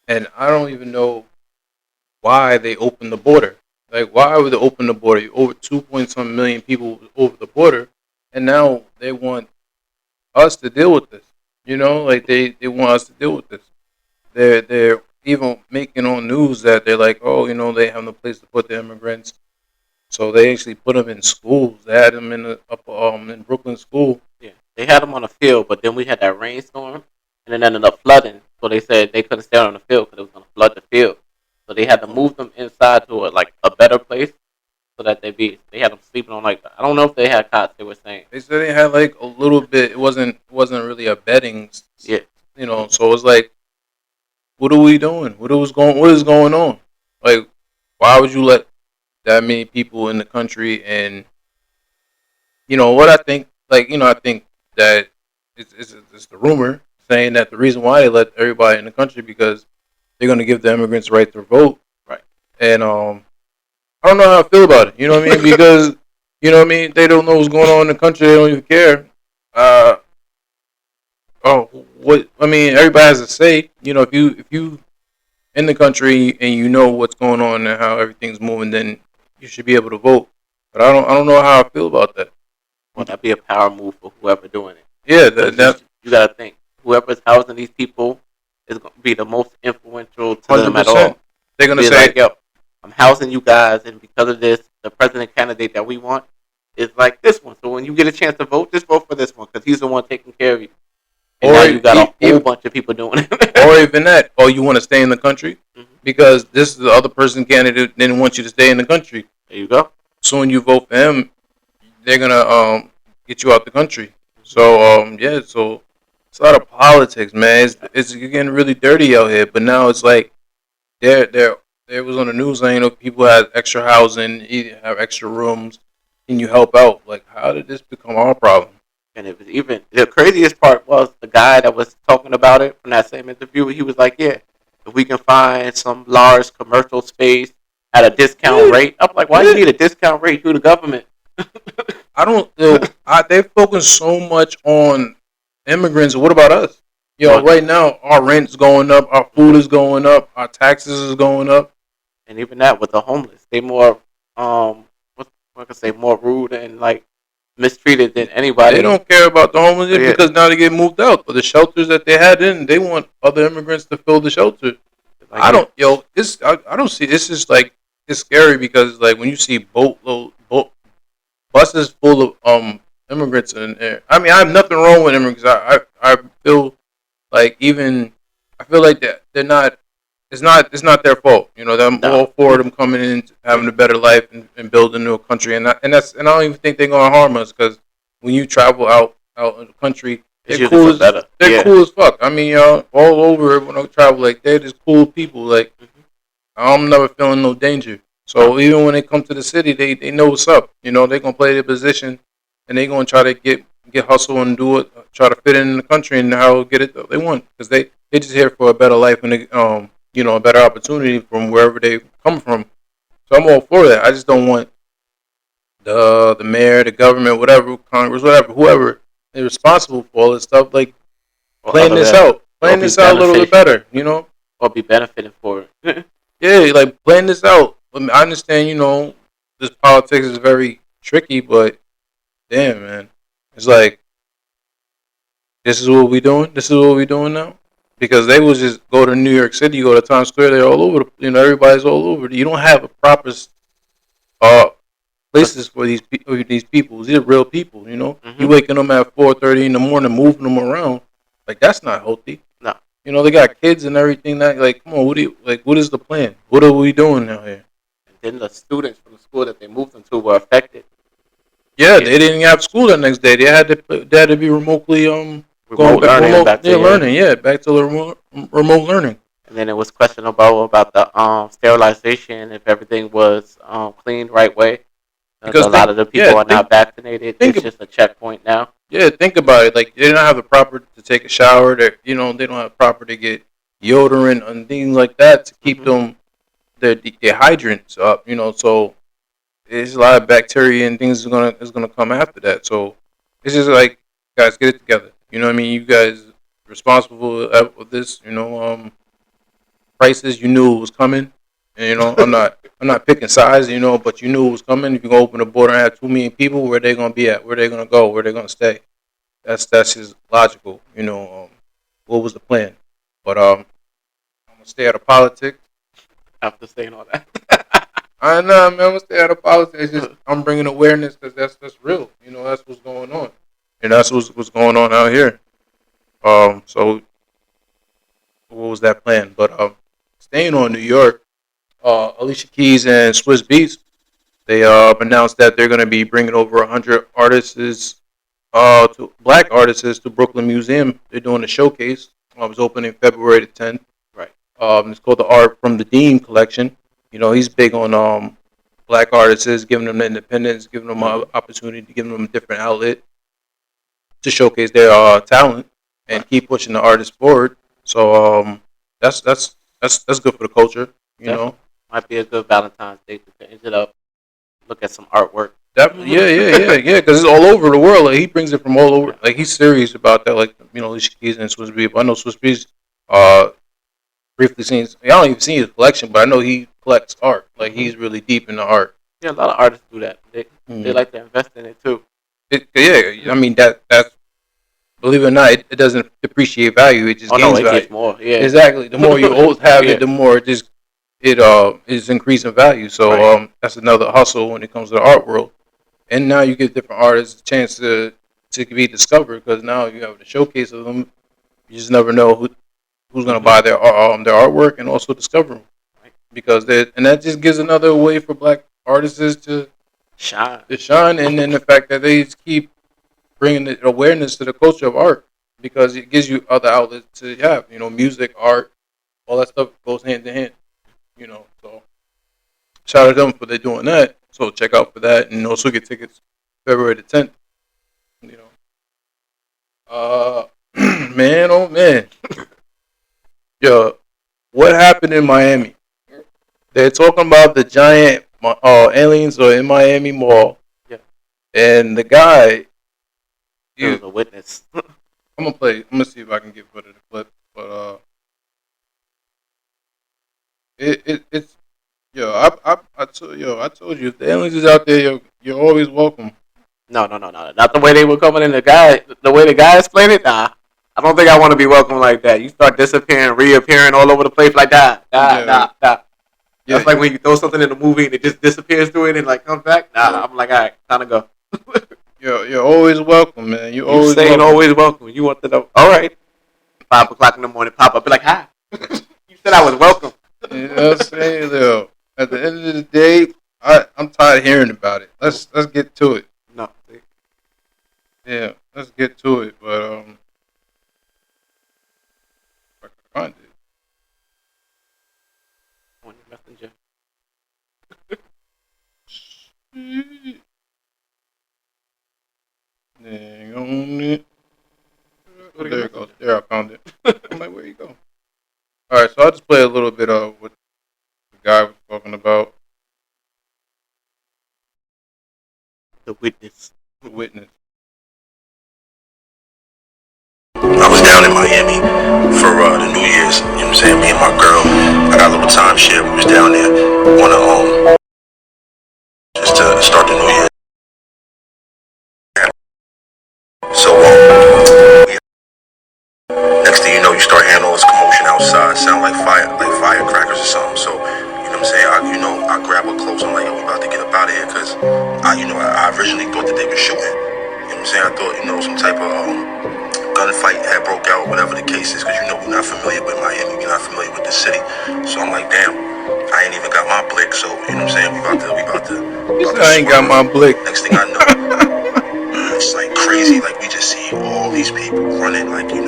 and I don't even know why they opened the border. Like, why would they open the border? Over 2 point some million people over the border, and now they want us to deal with this. You know, like they want us to deal with this. They're even making on news that they're like, oh, you know, they have no place to put the immigrants, so they actually put them in schools. They had them in the up in Brooklyn school. Yeah, they had them on the field, but then we had that rainstorm, and it ended up flooding. So they said they couldn't stay on the field because it was going to flood the field. So they had to move them inside to a better place so that they had them sleeping on like, I don't know if they had cots. They were saying. They said they had like a little bit. It wasn't really a bedding. Yeah. You know, so it's like, what are we doing? What is going on? Like, why would you let that many people in the country? And you know what I think? Like, you know, I think that it's the rumor saying that the reason why they let everybody in the country because they're going to give the immigrants the right to vote. Right. And I don't know how I feel about it. You know what I mean? Because you know what I mean. They don't know what's going on in the country. They don't even care. What I mean, everybody has a say. You know, if you in the country and you know what's going on and how everything's moving, then you should be able to vote. But I don't know how I feel about that. Well, that'd be a power move for whoever doing it. Yeah, you got to think whoever's housing these people is going to be the most influential to them at 100%. all. They're gonna Be say, like, yo, I'm housing you guys, and because of this, the president candidate that we want is like this one. So when you get a chance to vote, just vote for this one because he's the one taking care of you. And now you got a whole bunch of people doing it. or even that. Oh, you want to stay in the country because this is the other person candidate didn't want you to stay in the country. There you go. So when you vote for him, they're gonna get you out the country. So yeah, so it's a lot of politics, man. It's getting really dirty out here. But now it's like there was on the news saying, you know, people had extra housing, have extra rooms, and you help out. Like, how did this become our problem? And it was even the craziest part was the guy that was talking about it from that same interview. He was like, "Yeah, if we can find some large commercial space at a discount rate." I'm like, "Why do you need a discount rate through the government?" I don't. They focus so much on immigrants. What about us? Yo, right now our rent's going up, our food is going up, our taxes is going up, and even that with the homeless, they more what I can say, more rude and like mistreated than anybody. They don't care about the homeless because now they get moved out. But the shelters that they had in, they want other immigrants to fill the shelter. Like, I don't see. This is like, it's scary because like when you see buses full of immigrants in there. I mean, I have nothing wrong with immigrants. I feel like that they're not. It's not their fault. You know, I'm all for them coming in, having a better life, and building a new country. And I don't even think they're gonna harm us because when you travel out in the country, they're cool as fuck. I mean, all over when I travel, like they're just cool people. Like I'm never feeling no danger. So even when they come to the city, they know what's up. You know, they're gonna play their position, and they're gonna try to get hustle and do it, try to fit in the country and how get it they want because they just here for a better life and they, you know, a better opportunity from wherever they come from. So I'm all for that. I just don't want the mayor, the government, whatever, Congress, whatever, whoever is responsible for all this stuff, like playing this out a little bit better, you know, or be benefiting for it. Yeah, like playing this out. I mean, I understand, you know, this politics is very tricky, but damn, man, it's like this is what we doing. This is what we doing now. Because they will just go to New York City, go to Times Square, they're all over. Everybody's all over. You don't have a proper places for these people. These are real people, you know. You waking them at 4:30 in the morning, moving them around, like that's not healthy. No. You know, they got kids and everything. That like, come on, what is the plan? What are we doing out here? And then the students from the school that they moved them to were affected. Yeah, they didn't have school the next day. They had to be remotely back to remote learning. And then it was questionable about the sterilization, if everything was cleaned right way. Because a lot of the people are not vaccinated. It's just a checkpoint now. Yeah, think about it. Like they don't have the proper to take a shower. They don't have proper to get deodorant and things like that to keep them their hydrants up. You know, so there's a lot of bacteria and things is gonna come after that. So it's just like, guys, get it together. You know what I mean? You guys responsible with this, you know, prices, you knew it was coming. And, you know, I'm not picking sides, you know, but you knew it was coming. If you're gonna open the border and have 2 million people, where they gonna be at? Where they gonna go? Where they gonna stay? That's just logical, you know. What was the plan? But I'm gonna stay out of politics. After saying all that. I know, man. I'm gonna stay out of politics. It's just I'm bringing awareness because that's real. You know, that's what's going on, and that's what's going on out here. So what was that plan? But staying on New York, Alicia Keys and Swiss Beats, they announced that they're gonna be bringing over 100 artists, to black artists to Brooklyn Museum. They're doing a showcase. It was opening February the 10th. Right. It's called the Art from the Dean Collection. You know, he's big on black artists, giving them the independence, giving them an opportunity, giving them a different outlet to showcase their talent and keep pushing the artists forward. So that's good for the culture. You know, might be a good Valentine's Day to finish it up. Look at some artwork. Definitely, yeah. Because it's all over the world. Like he brings it from all over. Like he's serious about that. Like you know, Alicia Keys and Swiss Beats. I know Swiss Beats. Briefly seen. I don't even see his collection, but I know he collects art. Like he's really deep in the art. Yeah, a lot of artists do that. They like to invest in it too. I mean that's believe it or not, it doesn't depreciate value. It just gains value. Gets more. Yeah, exactly. The more you have it, the more it is increasing value. So that's another hustle when it comes to the art world. And now you give different artists a chance to be discovered because now you have the showcase of them. You just never know who's going to buy their artwork and also discover them. Because that just gives another way for black artists to shine. And then the fact that they just keep bringing the awareness to the culture of art because it gives you other outlets to have. You know, music, art, all that stuff goes hand in hand. You know, so shout out to them for they doing that. So check out for that and also get tickets February the 10th. You know, man, oh man, yo, what happened in Miami? They're talking about the giant aliens are in Miami Mall. Yeah. And the guy, he was a witness. I'm gonna see if I can get footage of the clip, but it's I told you if the aliens is out there, you're always welcome. No, not the way they were coming in. The way the guy explained it. Nah, I don't think I want to be welcome like that. You start disappearing, reappearing all over the place like that. Nah. That's like when you throw something in a movie and it just disappears through it and like comes back. Nah, I'm like, all right, time to go. You're always welcome, man. You always welcome. You want to know? All right. 5 o'clock in the morning, pop up, be like, hi. You said I was welcome. You know what I'm saying, though? At the end of the day, I'm tired of hearing about it. Let's get to it. No. Yeah, let's get to it. But if I can find it. On your messenger. Dang on it. Oh, there it goes. There, I found it. I'm like, where you go? All right, so I'll just play a little bit of what the guy was talking about. The witness. The witness. I was down in Miami for the New Year's. You know what I'm saying? Me and my girl. I got a little timeshare. We was down there. Wanna just to start the New Year. So next thing you know, you start hearing all this commotion outside. Sound like firecrackers or something. So you know what I'm saying? I grab her clothes. I'm like, yo, we about to get up out of here because I originally thought that they were shooting. You know what I'm saying? I thought some type of gunfight had broke out, whatever the case is, because we're not familiar with Miami, we're not familiar with the city. So I'm like, damn, I ain't even got my blick. So you know what I'm saying? We about to. I ain't got my blick. Next thing I know, it's like crazy. Like we just see all these people running, like fat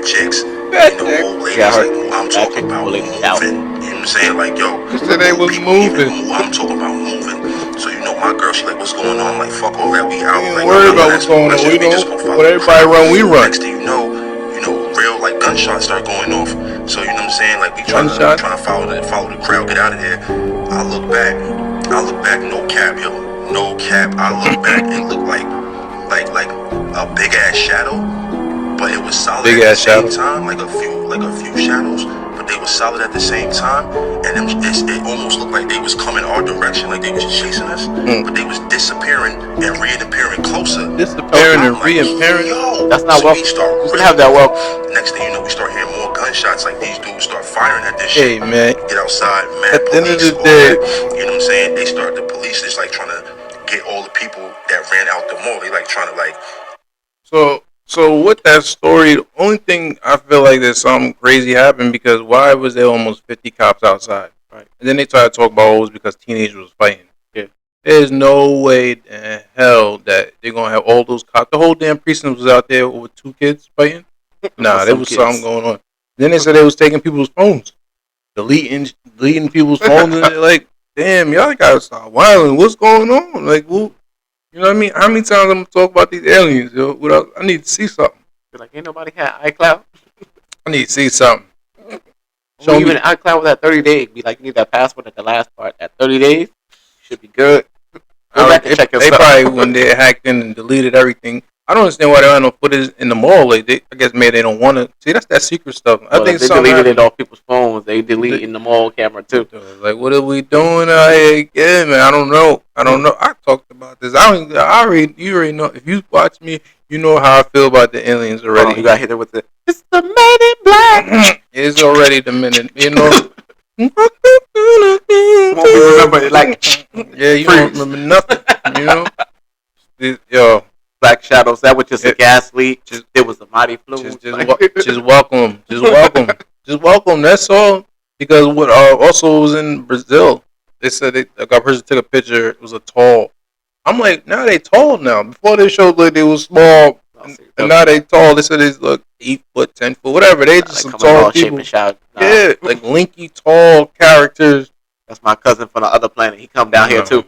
chicks, old ladies. Like I'm talking about moving. You know what I'm saying? Like yo, they was moving. I'm talking about moving. So my girl, she like, what's going on? I'm like, fuck all that, we out. Ain't like, worried about what's going on. We don't. When everybody run, we run. Next thing you know, real like gunshots start going off. So you know what I'm saying? Like we trying to follow the crowd, get out of there. I look back, no cap, yo, no cap. I look back, it looked like a big ass shadow, but it was solid Big at the ass same shadows. time, like a few shadows, but they were solid at the same time, and it almost looked like they was coming our direction, like they was chasing us, but they was disappearing and reappearing closer. Disappearing and reappearing. Yo, That's not so welcome. we start You can really have that going. welcome. Next thing you know, we start hearing more gunshots. Like these dudes start firing at this shit. Hey man, Get outside, mad at the end of police, the all day, that. You know what I'm saying? They start, the police is like trying to get all the people that ran out the mall. They like trying to like. so with that story, the only thing I feel like there's something crazy happened because why was there almost 50 cops outside? Right. And then they tried to talk about it was because teenagers was fighting. Yeah. There's no way in hell that they're gonna have all those cops. The whole damn precinct was out there with 2 kids fighting. Nah, there was something going on. Then they said they was taking people's phones, deleting people's phones, and they're like, damn, y'all gotta stop wilding. What's going on? Like, well, you know what I mean? How many times I'm gonna talk about these aliens? Yo, I need to see something. Be like, ain't nobody had iCloud. I need to see something. So even iCloud with that 30 days, be like, you need that password at the last part. At 30 days, should be good. Go back and check your They stuff. probably when they hacked in and deleted everything. I don't understand why they don't have no footage in the mall. Like I guess maybe they don't want to see. That's that secret stuff. I Well, think they something deleted happened. it off people's phones. They deleted in the mall camera too. Like, what are we doing out here again, man? I don't know. I talked about this. You already know. If you watch me, you know how I feel about the aliens already. Oh, you got hit there with the. It's the Men in Black. It's already the minute, you know. Won't be remember it like. Yeah, you don't remember nothing, you know. Yo, Black Shadows. That was just a gas leak. It was a mighty fluid. just welcome, just welcome. That's all. Because what also was in Brazil, they said a person took a picture. It was a tall. I'm like, now they tall now. Before they showed like they was small, and now they tall. They said they look 8 foot, 10 foot, whatever. They just some tall people. Yeah, like linky tall characters. That's my cousin from the other planet. He come down here too.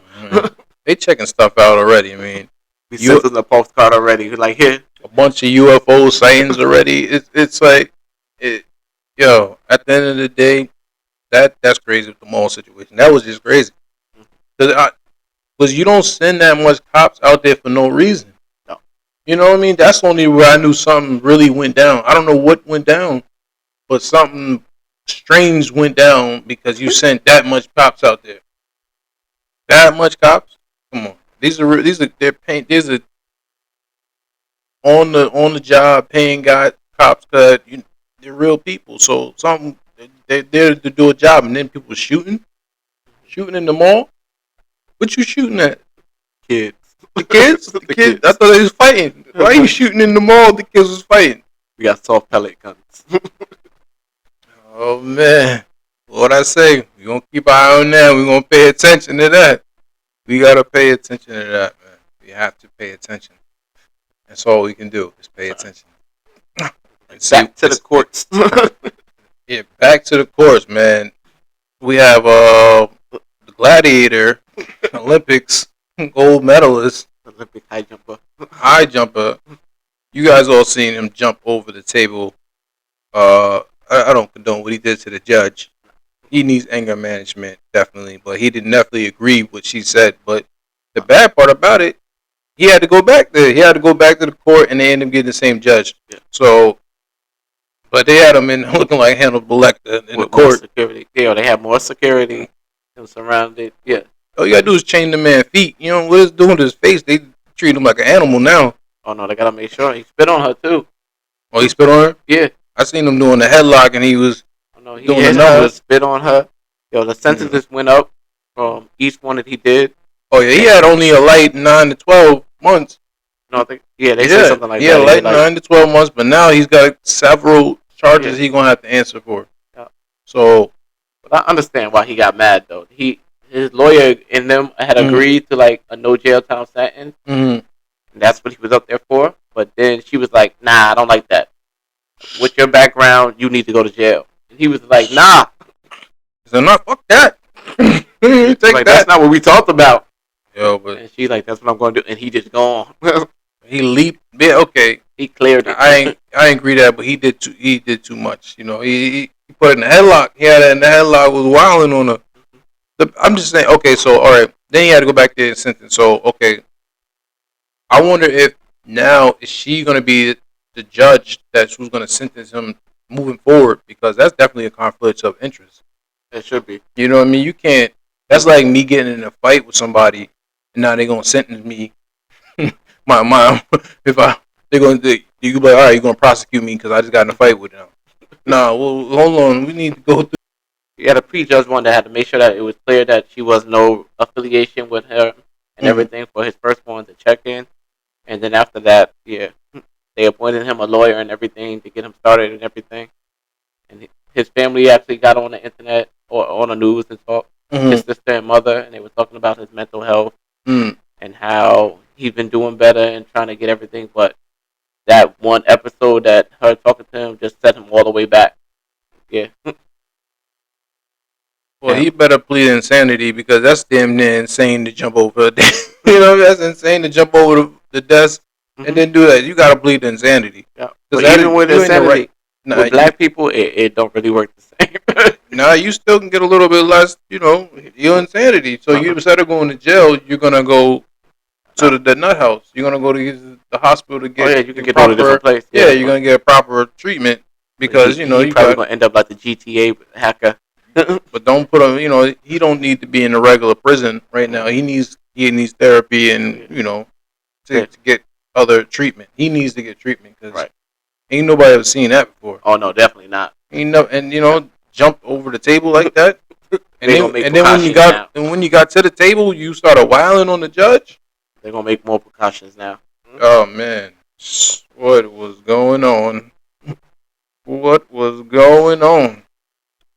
They checking stuff out already. I mean, we sent him the postcard already. He's like, here, a bunch of UFO sightings already. It's like, yo. At the end of the day, that's crazy with the mall situation. That was just crazy. Because you don't send that much cops out there for no reason. No. You know what I mean? That's only where I knew something really went down. I don't know what went down, but something strange went down because you sent that much cops out there. That much cops? Come on. These are on the job paying cops because they're real people. So they're there to do a job, and then people shooting in the mall. What you shooting at? Kids. The kids? The kids? I thought they was fighting. Why are you shooting in the mall? The kids was fighting. We got soft pellet guns. Oh man, what I say? We gonna keep an eye on that. We gonna pay attention to that. We gotta pay attention to that, man. We have to pay attention. That's all we can do is pay attention. Back to the courts. Yeah, back to the courts, man. We have the Gladiator Olympics gold medalist, Olympic high jumper. You guys all seen him jump over the table. I don't condone what he did to the judge. He needs anger management, definitely. But he didn't definitely agree with what she said. But the bad part about it, he had to go back there. He had to go back to the court, and they ended up getting the same judge. Yeah. So, but they had him in looking like Hannibal Lecter in the court. Security. Yeah, they have more security. Him surrounded. Yeah. All you gotta do is chain the man's feet. You know what it's doing to his face? They treat him like an animal now. Oh no, they gotta make sure he spit on her too. Oh, he spit on her? Yeah. I seen him doing the headlock, and he was he doing hit the numbers. Her, spit on her. Yo, the sentences went up from each one that he did. Oh yeah, he had only a light 9 to 12 months. No, I think they said something like that. Yeah, light 9 to 12 months, but now he's got several charges he's gonna have to answer for. Yeah. So, but I understand why he got mad though. His lawyer and them had agreed to like a no jail time sentence. And that's what he was up there for. But then she was like, "Nah, I don't like that. With your background, you need to go to jail." And he was like, "Nah." He said, "No, fuck that. Take like, that. That's not what we talked about." Yo, but and she like, "That's what I'm going to do." And he just gone. He leaped. Yeah, okay. He cleared it. I ain't agree that, but he did too much. You know, he put it in the headlock. He had it in the headlock, was wilding on her. I'm just saying. Okay, so all right. Then he had to go back there and sentence. So okay. I wonder if now is she gonna be the judge that's who's going to sentence him moving forward, because that's definitely a conflict of interest. It should be. You know what I mean? You can't. That's like me getting in a fight with somebody, and now they're gonna sentence me. my if I they're gonna you can be like, all right, you're gonna prosecute me because I just got in a fight with them. No, well, hold on. We need to go through. You had a prejudge one that had to make sure that it was clear that she was no affiliation with her and everything for his first one to check in, and then after that, yeah, they appointed him a lawyer and everything to get him started and everything. And his family actually got on the internet or on the news and talked. His sister and mother, and they were talking about his mental health and how he's been doing better and trying to get everything. But that one episode that her talking to him just set him all the way back. Yeah. Well, he better plead insanity because that's damn near insane to jump over. You know, that's insane to jump over the desk and then do that. You got to plead insanity. Yeah. But even with insanity, with black people, it don't really work the same. Nah, you still can get a little bit less, you know, your insanity. So you instead of going to jail, you're gonna go to the nut house. You're gonna go to the hospital to get. You can get to a different place. Yeah, you're gonna get proper treatment because you probably gonna end up like the GTA hacker. But don't put him. You know, he don't need to be in a regular prison right now. He needs therapy and you know to get other treatment. He needs to get treatment because ain't nobody ever seen that before. Oh no, definitely not. And you know. Jumped over the table like that, and then when you got to the table, you started wilding on the judge. They're gonna make more precautions now. Oh man, what was going on? What was going on?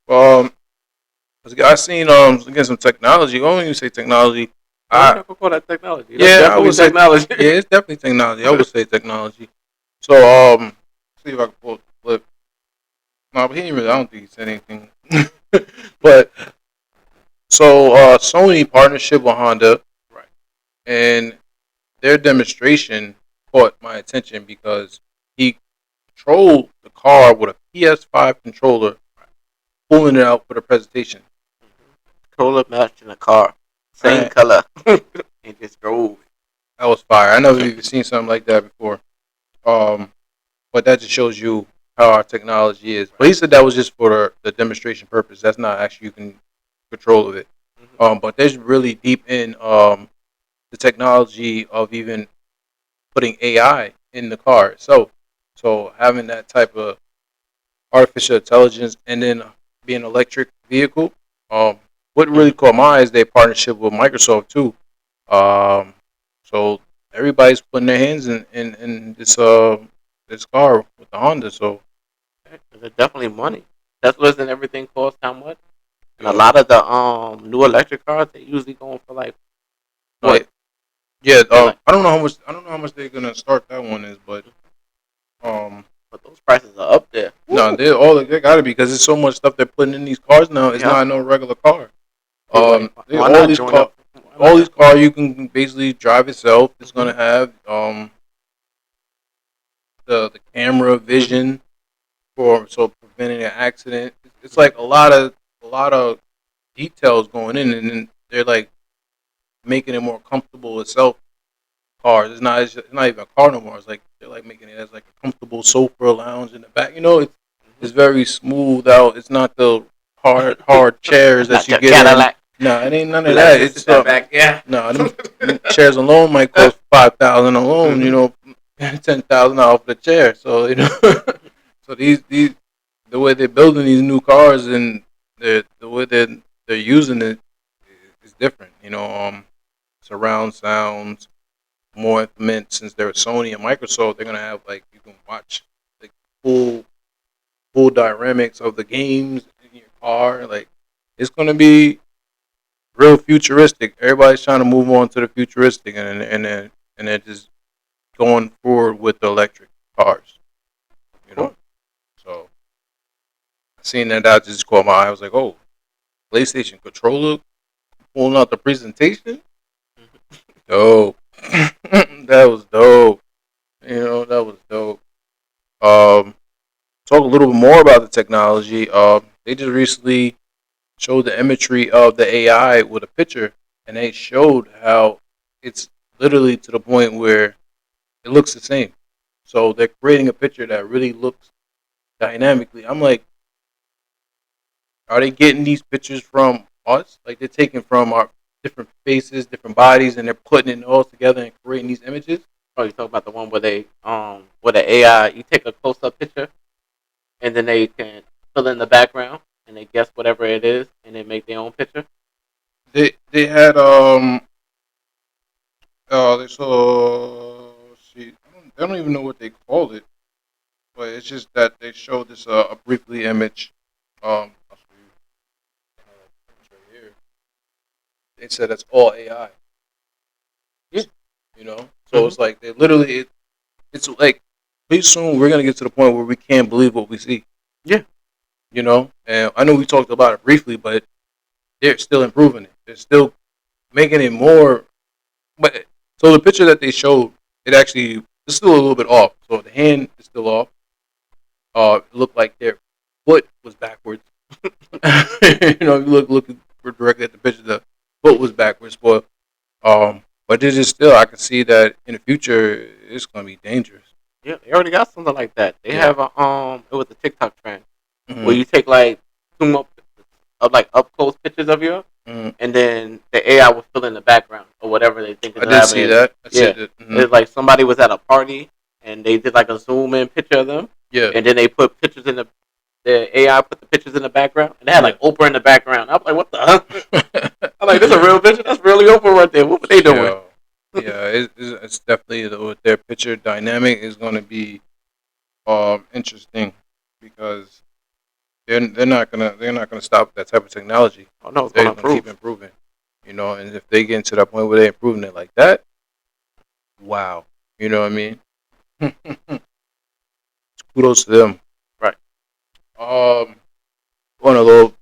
I seen again some technology. When you say technology, I call that technology. I would say technology. Yeah, it's definitely technology. I would say technology. So see if I can pull the flip. No, but he didn't really. I don't think he said anything. But so Sony partnership with Honda, right? And their demonstration caught my attention because he controlled the car with a PS5 controller, pulling it out for the presentation. Controller matched in the car, same color, and just drove. That was fire. I never even seen something like that before. But that just shows you how our technology is. But he said that was just for the demonstration purpose. That's not actually you can control of it. But there's really deep in the technology of even putting AI in the car itself. So having that type of artificial intelligence and then being an electric vehicle. What really caught my eye is their partnership with Microsoft too. So everybody's putting their hands in this car with the Honda. So there's definitely money. Teslas and everything cost how much? And a lot of the new electric cars, they usually going for like what? Yeah, I don't know how much they're gonna start that one is, but those prices are up there. No, they gotta be because there's so much stuff they're putting in these cars now. It's not no regular car. All these cars you can basically drive itself. It's gonna have the camera vision for preventing an accident. It's like a lot of details going in, and then they're like making it more comfortable itself. Cars, it's not even a car no more. It's like they're like making it as like a comfortable sofa lounge in the back. You know, it's very smooth out. It's not the hard chairs that you get. Cadillac. No, it ain't none of that. It's back. Yeah. No, them chairs alone might cost $5,000 alone. You know, $10,000 for the chair. So you know, so these the way they're building these new cars and the way they're using it is different. You know, surround sounds. More implement since they're Sony and Microsoft, they're gonna have like you can watch like full dynamics of the games in your car. Like it's gonna be real futuristic. Everybody's trying to move on to the futuristic, and they're just going forward with the electric cars. You know, so I seen that just caught my eye. I was like, oh, PlayStation controller pulling out the presentation. Dope. That was dope. You know, that was dope. Talk a little bit more about the technology. They just recently showed the imagery of the AI with a picture, and they showed how it's literally to the point where it looks the same. So they're creating a picture that really looks dynamically. I'm like, are they getting these pictures from us? Like they're taking from our different faces, different bodies, and they're putting it all together and creating these images. Oh, you talking about the one where they where the AI, you take a close up picture and then they can fill in the background and they guess whatever it is and they make their own picture. They had they saw see I don't even know what they called it, but it's just that they showed this a briefly image. I'll show you. It's right here. They said that's all AI. Yeah. You know, so it's like they literally it's like pretty soon we're gonna get to the point where we can't believe what we see. Yeah. You know, and I know we talked about it briefly, but they're still improving it. They're still making it more. But so the picture that they showed, it actually is still a little bit off. So the hand is still off. It looked like their foot was backwards. You know, if you look directly at the picture, the foot was backwards. But it is still, I can see that in the future it's going to be dangerous. Yeah, they already got something like that. They Yeah. have a it was a TikTok trend where you take like zoom up like up close pictures of you, and then the AI will fill in the background or whatever they think is I did see happening. that. I Yeah, said that. it's like somebody was at a party and they did like a zoom in picture of them, Yeah. and then they put pictures in the AI put the pictures in the background, and they had like Oprah in the background. I'm like, what the? I'm like, this is a real picture. That's really Oprah right there. What were they doing? Yeah, it's definitely with their picture dynamic is going to be interesting because they're not gonna stop that type of technology. Oh no, it's They're gonna gonna keep improve. improving. You know, and if they get to that point where they're improving it like that, wow. You know what I mean? Kudos to them. Right. On a little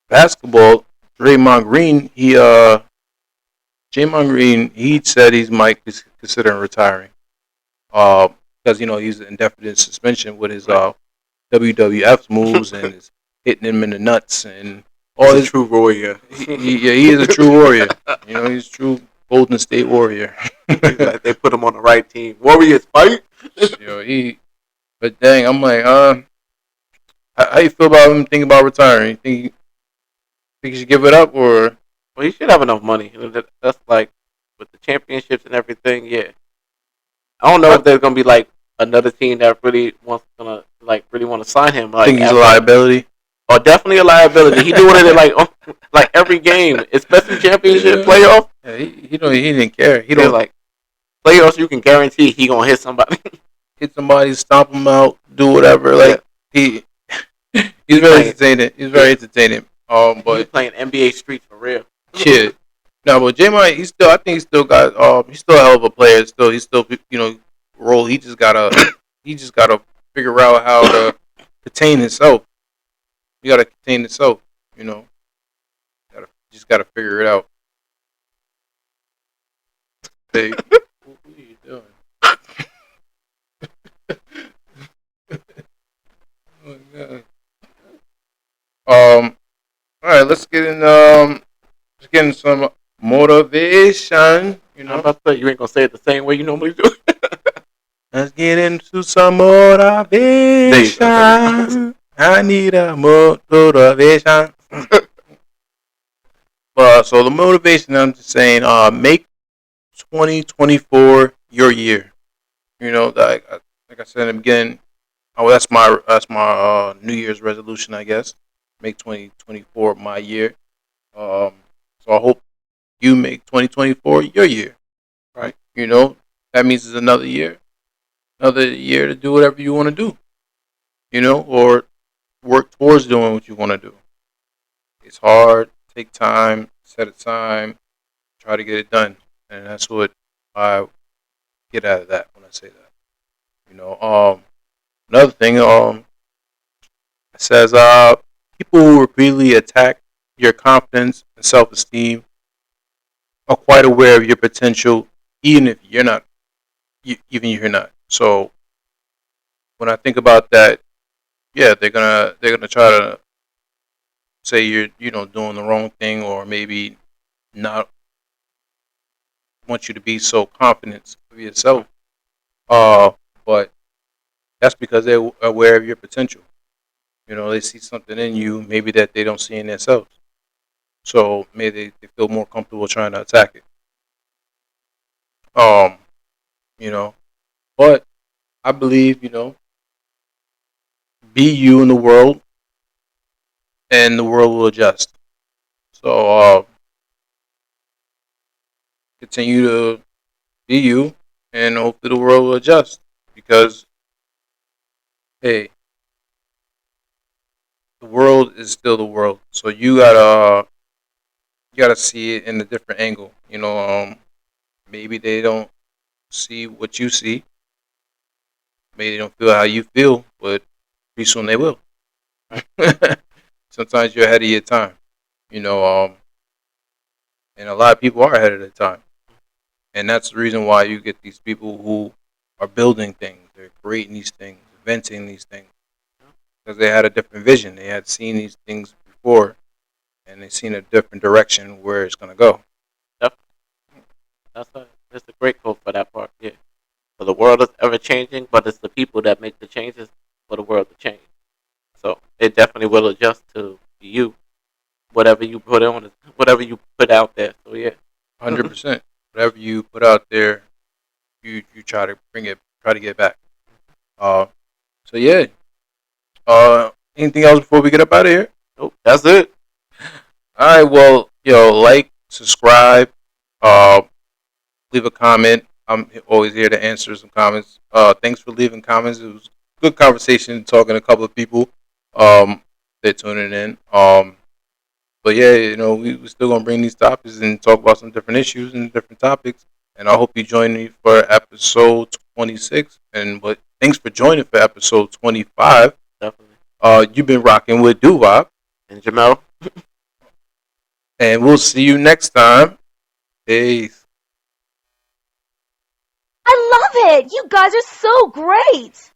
basketball, Draymond Green, Draymond Green, he said he might considering retiring. Because you know he's an indefinite suspension with his WWF moves and his hitting him in the nuts and all He's a his true warrior. he is a true warrior. You know, he's a true Golden State Warrior. Like they put him on the right team. Warriors fight. You know, but dang, I'm like, how you feel about him thinking about retiring? You think he should give it up or? Well, he should have enough money. That's like with the championships and everything. Yeah, I don't know if there's gonna be like another team that really want to sign him. Like, Think he's a liability? Oh, definitely a liability. He doing it like every game, especially championship playoff. Yeah, he didn't care. He He don't like playoffs. You can guarantee he gonna hit somebody. hit somebody, stomp him out, do whatever. Like he's very entertaining. He's very entertaining. He's But playing NBA Street for real. yeah, no, but J-Mine, I think he still got he's still a hell of a player. He's still roll. He just gotta figure out how to contain himself. You gotta contain himself. You know, just gotta figure it out. Hey, what are you doing? Oh my God. All right, let's get in some motivation. You I'm know, about to say you ain't gonna say it the same way you normally do. let's get into some motivation. I need a motivation. So the motivation, I'm just saying, make 2024 your year. You know, like I said in the beginning, that's my New Year's resolution, I guess. Make 2024 my year. So I hope you make 2024 your year. Right. You know, that means it's another year to do whatever you want to do. You know, or work towards doing what you want to do. It's hard. Take time. Set a time. Try to get it done, and that's what I get out of that when I say that. You know, another thing, it says, people who repeatedly attack your confidence and self-esteem are quite aware of your potential, even if you're not. Even if you're not. So, when I think about that, yeah, they're gonna try to say you're doing the wrong thing, or maybe not want you to be so confident of yourself. But that's because they're aware of your potential. You know, they see something in you maybe that they don't see in themselves. So maybe they feel more comfortable trying to attack it. Um, you know, but I believe, be you in the world, and the world will adjust. So continue to be you, and hopefully the world will adjust. Because hey, the world is still the world. So you gotta see it in a different angle. Maybe they don't see what you see. Maybe they don't feel how you feel, but pretty soon they will. Sometimes you're ahead of your time. You know, and a lot of people are ahead of their time. And that's the reason why you get these people who are building things, they're creating these things, inventing these things, because they had a different vision. They had seen these things before, and they seen a different direction where it's gonna go. Yep. That's a great quote for that part. Yeah. So the world is ever changing, but it's the people that make the changes for the world to change. So it definitely will adjust to you, whatever you put on, whatever you put out there. So yeah. 100%. Whatever you put out there, you try to try to get back. Uh, so yeah. Anything else before we get up out of here? Nope, that's it. All right. Well, like, subscribe, leave a comment. I'm always here to answer some comments. Thanks for leaving comments. It was a good conversation, talking to a couple of people. They're tuning in. But yeah, we're still gonna bring these topics and talk about some different issues and different topics. And I hope you join me for episode 26. But thanks for joining for episode 25. Definitely. You've been rocking with Duvop And Jamel. and we'll see you next time. Peace. I love it. You guys are so great.